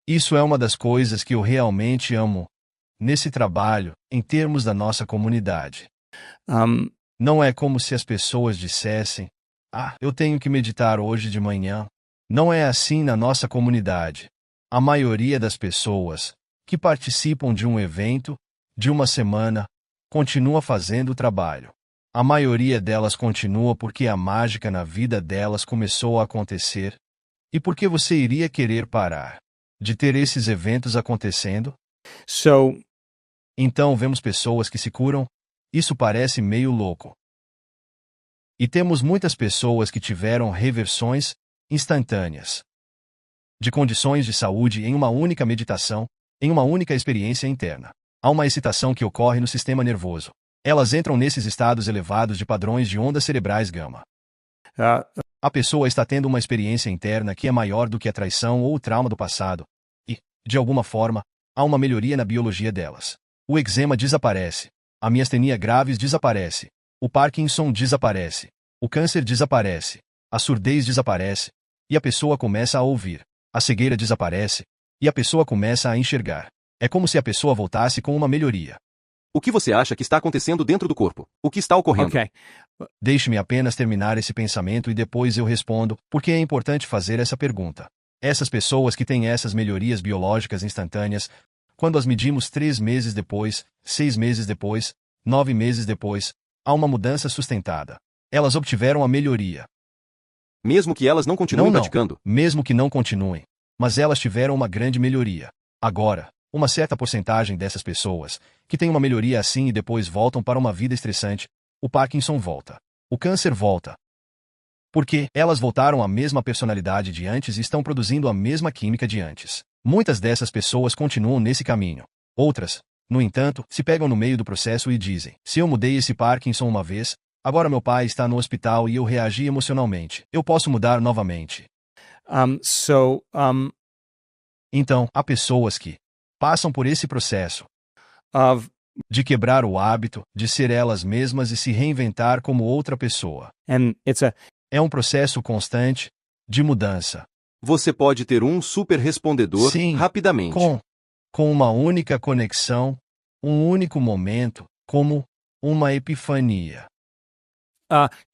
S1: Isso é uma das coisas que eu realmente amo nesse trabalho, em termos da nossa comunidade. Não é como se as pessoas dissessem: eu tenho que meditar hoje de manhã. Não é assim na nossa comunidade. A maioria das pessoas que participam de um evento, de uma semana, continua fazendo o trabalho. A maioria delas continua porque a mágica na vida delas começou a acontecer. E por que você iria querer parar de ter esses eventos acontecendo? Então vemos pessoas que se curam. Isso parece meio louco. E temos muitas pessoas que tiveram reversões instantâneas de condições de saúde em uma única meditação, em uma única experiência interna. Há uma excitação que ocorre no sistema nervoso. Elas entram nesses estados elevados de padrões de ondas cerebrais gama. A pessoa está tendo uma experiência interna que é maior do que a traição ou o trauma do passado, e, de alguma forma, há uma melhoria na biologia delas. O eczema desaparece, a miastenia graves desaparece, o Parkinson desaparece, o câncer desaparece, a surdez desaparece, e a pessoa começa a ouvir. A cegueira desaparece, e a pessoa começa a enxergar. É como se a pessoa voltasse com uma melhoria.
S2: O que você acha que está acontecendo dentro do corpo? O que está ocorrendo?
S1: Deixe-me apenas terminar esse pensamento e depois eu respondo, porque é importante fazer essa pergunta. Essas pessoas que têm essas melhorias biológicas instantâneas, Quando as medimos 3 meses depois, 6 meses depois, 9 meses depois, há uma mudança sustentada. Elas obtiveram a melhoria.
S2: Mesmo que elas não continuem praticando.
S1: Mesmo que não continuem. Mas elas tiveram uma grande melhoria. Agora, uma certa porcentagem dessas pessoas, que têm uma melhoria assim e depois voltam para uma vida estressante, o Parkinson volta. O câncer volta. Porque elas voltaram à mesma personalidade de antes e estão produzindo a mesma química de antes. Muitas dessas pessoas continuam nesse caminho. Outras, no entanto, se pegam no meio do processo e dizem: se eu mudei esse Parkinson uma vez, agora meu pai está no hospital e eu reagi emocionalmente. Eu posso mudar novamente. Então, há pessoas que passam por esse processo de quebrar o hábito, de ser elas mesmas e se reinventar como outra pessoa. É um processo constante de mudança.
S2: Você pode ter um super respondedor
S1: Sim,
S2: rapidamente.
S1: Com uma única conexão, um único momento, como uma epifania.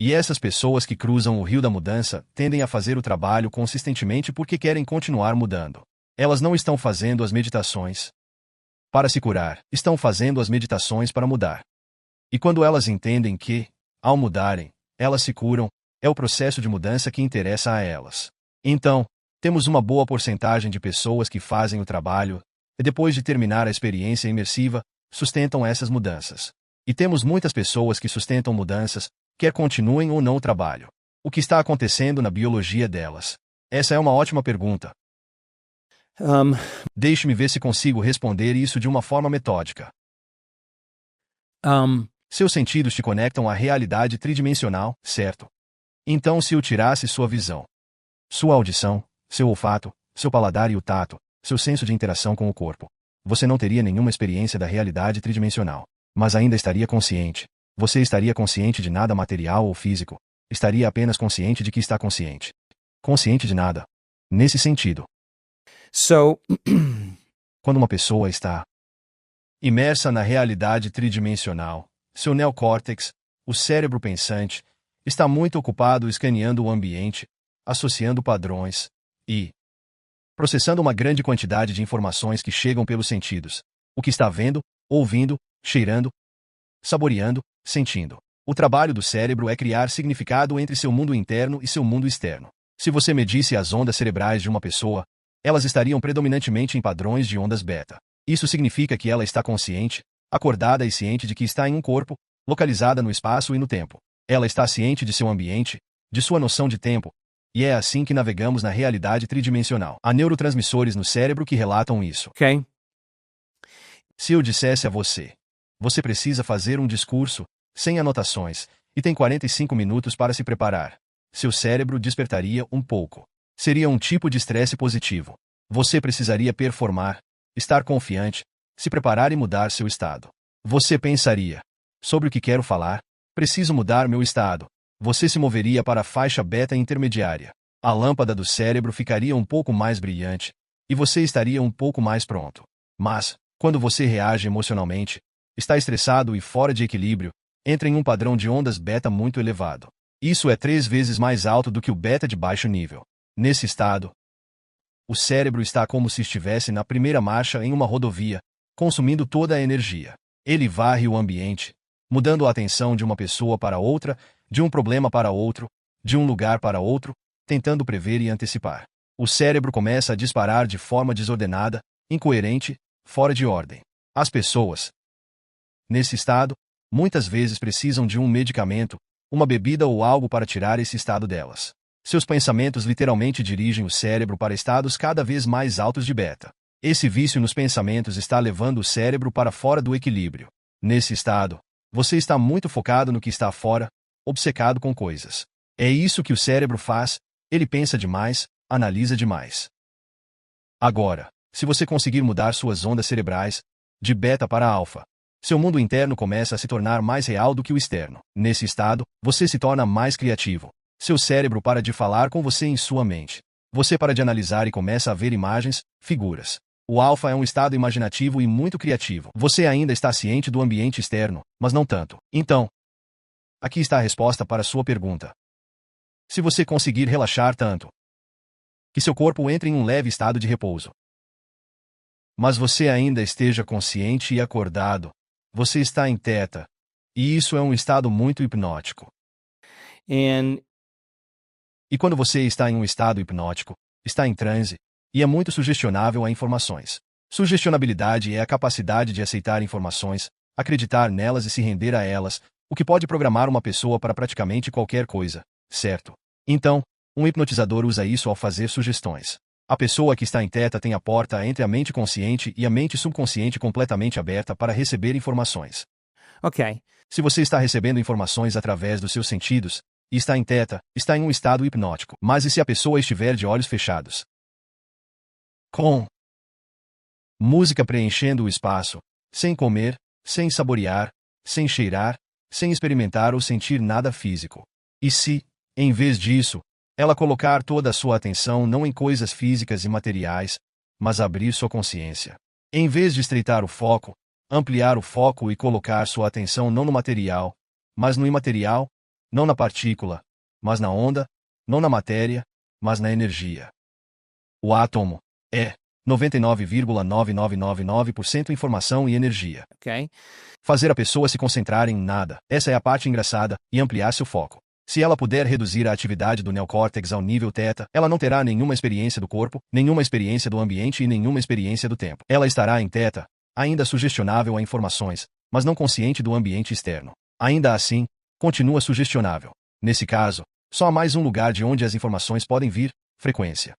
S1: E essas pessoas que cruzam o rio da mudança tendem a fazer o trabalho consistentemente porque querem continuar mudando. Elas não estão fazendo as meditações para se curar, estão fazendo as meditações para mudar. E quando elas entendem que, ao mudarem, elas se curam, é o processo de mudança que interessa a elas. Então, temos uma boa porcentagem de pessoas que fazem o trabalho e, depois de terminar a experiência imersiva, sustentam essas mudanças. E temos muitas pessoas que sustentam mudanças, quer continuem ou não o trabalho. O que está acontecendo na biologia delas? Essa é uma ótima pergunta. Deixe-me ver se consigo responder isso de uma forma metódica. Seus sentidos te conectam à realidade tridimensional, certo? Então, se eu tirasse sua visão, sua audição, seu olfato, seu paladar e o tato, seu senso de interação com o corpo, você não teria nenhuma experiência da realidade tridimensional, mas ainda estaria consciente. Você estaria consciente de nada material ou físico, estaria apenas consciente de que está consciente. Consciente de nada. Nesse sentido. Quando uma pessoa está imersa na realidade tridimensional, seu neocórtex, o cérebro pensante, está muito ocupado escaneando o ambiente, associando padrões e processando uma grande quantidade de informações que chegam pelos sentidos. O que está vendo, ouvindo, cheirando, saboreando, sentindo. O trabalho do cérebro é criar significado entre seu mundo interno e seu mundo externo. Se você medisse as ondas cerebrais de uma pessoa, elas estariam predominantemente em padrões de ondas beta. Isso significa que ela está consciente, acordada e ciente de que está em um corpo, localizada no espaço e no tempo. Ela está ciente de seu ambiente, de sua noção de tempo, e é assim que navegamos na realidade tridimensional. Há neurotransmissores no cérebro que relatam isso. Se eu dissesse a você, você precisa fazer um discurso, sem anotações, e tem 45 minutos para se preparar. Seu cérebro despertaria um pouco. Seria um tipo de estresse positivo. Você precisaria performar, estar confiante, se preparar e mudar seu estado. Você pensaria: sobre o que quero falar? Preciso mudar meu estado. Você se moveria para a faixa beta intermediária. A lâmpada do cérebro ficaria um pouco mais brilhante, e você estaria um pouco mais pronto. Mas, quando você reage emocionalmente, está estressado e fora de equilíbrio, entra em um padrão de ondas beta muito elevado. Isso é 3 vezes mais alto do que o beta de baixo nível. Nesse estado, o cérebro está como se estivesse na primeira marcha em uma rodovia, consumindo toda a energia. Ele varre o ambiente, mudando a atenção de uma pessoa para outra, de um problema para outro, de um lugar para outro, tentando prever e antecipar. O cérebro começa a disparar de forma desordenada, incoerente, fora de ordem. As pessoas, nesse estado, muitas vezes precisam de um medicamento, uma bebida ou algo para tirar esse estado delas. Seus pensamentos literalmente dirigem o cérebro para estados cada vez mais altos de beta. Esse vício nos pensamentos está levando o cérebro para fora do equilíbrio. Nesse estado, você está muito focado no que está fora, obcecado com coisas. É isso que o cérebro faz, ele pensa demais, analisa demais. Agora, se você conseguir mudar suas ondas cerebrais, de beta para alfa, seu mundo interno começa a se tornar mais real do que o externo. Nesse estado, você se torna mais criativo. Seu cérebro para de falar com você em sua mente. Você para de analisar e começa a ver imagens, figuras. O alfa é um estado imaginativo e muito criativo. Você ainda está ciente do ambiente externo, mas não tanto. Então, aqui está a resposta para sua pergunta. Se você conseguir relaxar tanto que seu corpo entre em um leve estado de repouso, mas você ainda esteja consciente e acordado, você está em teta, e isso é um estado muito hipnótico.
S4: And
S1: E quando você está em um estado hipnótico, está em transe, e é muito sugestionável a informações. Sugestionabilidade é a capacidade de aceitar informações, acreditar nelas e se render a elas, o que pode programar uma pessoa para praticamente qualquer coisa, certo? Então, um hipnotizador usa isso ao fazer sugestões. A pessoa que está em teta tem a porta entre a mente consciente e a mente subconsciente completamente aberta para receber informações.
S4: okay.
S1: Se você está recebendo informações através dos seus sentidos, e está em teta, está em um estado hipnótico. Mas e se a pessoa estiver de olhos fechados? Com música preenchendo o espaço, sem comer, sem saborear, sem cheirar, sem experimentar ou sentir nada físico. E se, em vez disso, ela colocar toda a sua atenção não em coisas físicas e materiais, mas abrir sua consciência. Em vez de estreitar o foco, ampliar o foco e colocar sua atenção não no material, mas no imaterial, não na partícula, mas na onda, não na matéria, mas na energia. O átomo é 99,9999% informação e energia.
S4: Okay.
S1: Fazer a pessoa se concentrar em nada, essa é a parte engraçada, e ampliar seu foco. Se ela puder reduzir a atividade do neocórtex ao nível teta, ela não terá nenhuma experiência do corpo, nenhuma experiência do ambiente e nenhuma experiência do tempo. Ela estará em teta, ainda sugestionável a informações, mas não consciente do ambiente externo. Ainda assim, continua sugestionável. Nesse caso, só há mais um lugar de onde as informações podem vir: frequência.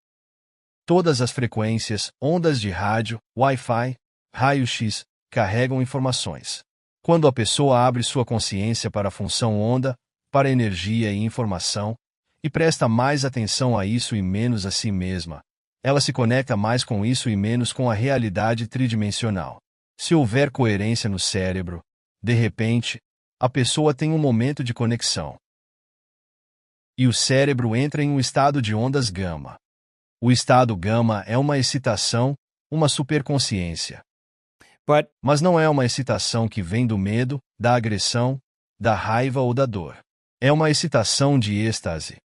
S1: Todas as frequências, ondas de rádio, Wi-Fi, raio-x, carregam informações. Quando a pessoa abre sua consciência para a função onda, para energia e informação, e presta mais atenção a isso e menos a si mesma, ela se conecta mais com isso e menos com a realidade tridimensional. Se houver coerência no cérebro, de repente, a pessoa tem um momento de conexão. E o cérebro entra em um estado de ondas gama. O estado gama é uma excitação, uma superconsciência.
S4: But
S1: Mas não é uma excitação que vem do medo, da agressão, da raiva ou da dor. É uma excitação de êxtase.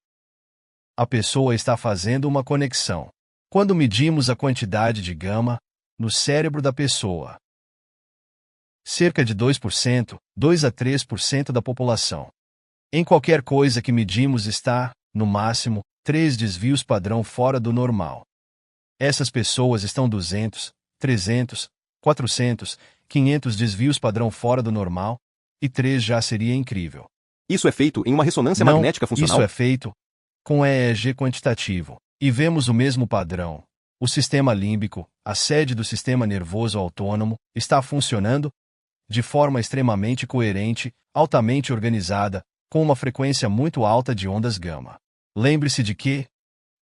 S1: A pessoa está fazendo uma conexão. Quando medimos a quantidade de gama no cérebro da pessoa, cerca de 2%, 2 a 3% da população. Em qualquer coisa que medimos está, no máximo, 3 desvios padrão fora do normal. Essas pessoas estão 200, 300, 400, 500 desvios padrão fora do normal, e 3 já seria incrível.
S2: Isso é feito em uma ressonância
S1: Não,
S2: magnética funcional?
S1: Isso é feito com EEG quantitativo. E vemos o mesmo padrão. O sistema límbico, a sede do sistema nervoso autônomo, está funcionando de forma extremamente coerente, altamente organizada, com uma frequência muito alta de ondas gama. Lembre-se de que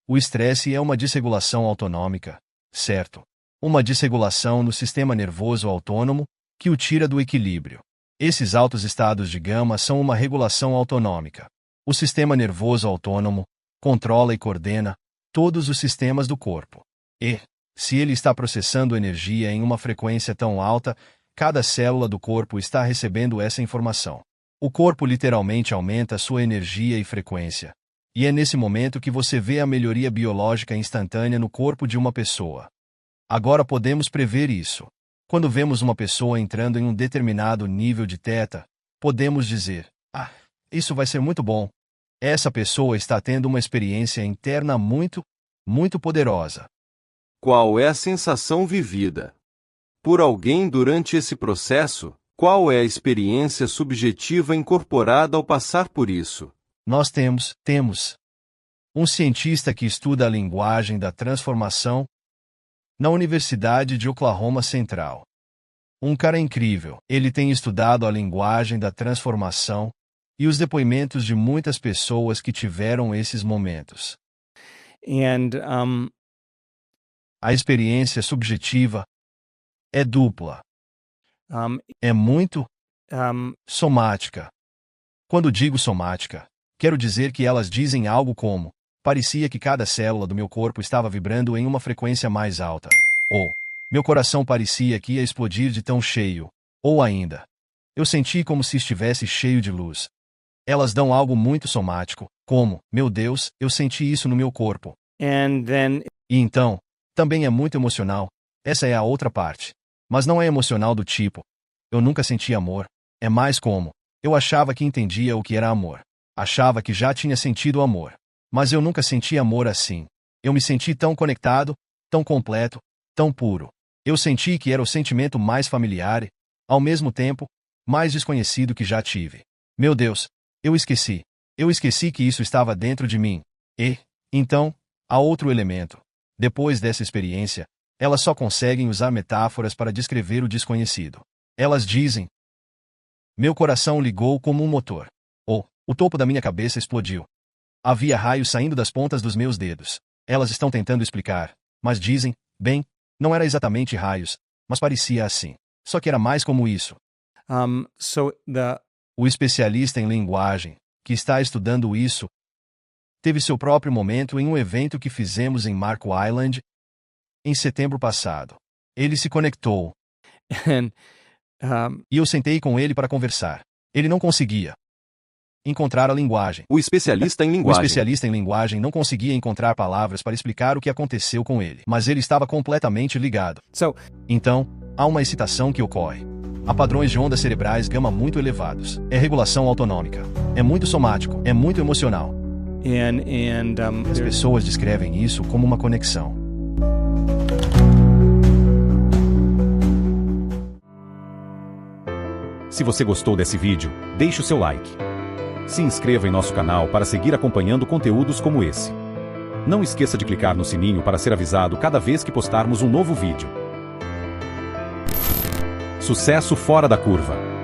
S1: o estresse é uma desregulação autonômica, certo? Uma desregulação no sistema nervoso autônomo que o tira do equilíbrio. Esses altos estados de gama são uma regulação autonômica. O sistema nervoso autônomo controla e coordena todos os sistemas do corpo. E, se ele está processando energia em uma frequência tão alta, cada célula do corpo está recebendo essa informação. O corpo literalmente aumenta sua energia e frequência. E é nesse momento que você vê a melhoria biológica instantânea no corpo de uma pessoa. Agora podemos prever isso. Quando vemos uma pessoa entrando em um determinado nível de teta, podemos dizer: "Ah, isso vai ser muito bom. Essa pessoa está tendo uma experiência interna muito, muito poderosa."
S2: Qual é a sensação vivida por alguém durante esse processo? Qual é a experiência subjetiva incorporada ao passar por isso?
S1: Nós temos um cientista que estuda a linguagem da transformação na Universidade de Oklahoma Central. Um cara incrível. Ele tem estudado a linguagem da transformação e os depoimentos de muitas pessoas que tiveram esses momentos.
S4: and
S1: A experiência subjetiva é dupla.
S4: um,
S1: É muito
S4: um,
S1: somática. Quando digo somática, quero dizer que elas dizem algo como: parecia que cada célula do meu corpo estava vibrando em uma frequência mais alta. Ou, meu coração parecia que ia explodir de tão cheio. Ou ainda, eu senti como se estivesse cheio de luz. Elas dão algo muito somático, como: meu Deus, eu senti isso no meu corpo.
S4: and then
S1: E então, também é muito emocional. Essa é a outra parte. Mas não é emocional do tipo, eu nunca senti amor. É mais como, eu achava que entendia o que era amor. Achava que já tinha sentido amor. Mas eu nunca senti amor assim. Eu me senti tão conectado, tão completo, tão puro. Eu senti que era o sentimento mais familiar e, ao mesmo tempo, mais desconhecido que já tive. Meu Deus, eu esqueci. Eu esqueci que isso estava dentro de mim. E, então, há outro elemento. Depois dessa experiência, elas só conseguem usar metáforas para descrever o desconhecido. Elas dizem: meu coração ligou como um motor. Ou, o topo da minha cabeça explodiu. Havia raios saindo das pontas dos meus dedos. Elas estão tentando explicar, mas dizem, bem, não era exatamente raios, mas parecia assim. Só que era mais como isso. O especialista em linguagem, que está estudando isso, teve seu próprio momento em um evento que fizemos em Marco Island, em setembro passado. Ele se conectou. E eu sentei com ele para conversar. Ele não conseguia encontrar a linguagem.
S2: O especialista em
S1: O
S2: linguagem.
S1: especialista em linguagem não conseguia encontrar palavras para explicar o que aconteceu com ele, mas ele estava completamente ligado. Então, há uma excitação que ocorre. Há padrões de ondas cerebrais gama muito elevados. É regulação autonômica. É muito somático. É muito emocional. As pessoas descrevem isso como uma conexão.
S3: Se você gostou desse vídeo, deixe o seu like. Se inscreva em nosso canal para seguir acompanhando conteúdos como esse. Não esqueça de clicar no sininho para ser avisado cada vez que postarmos um novo vídeo. Sucesso fora da curva!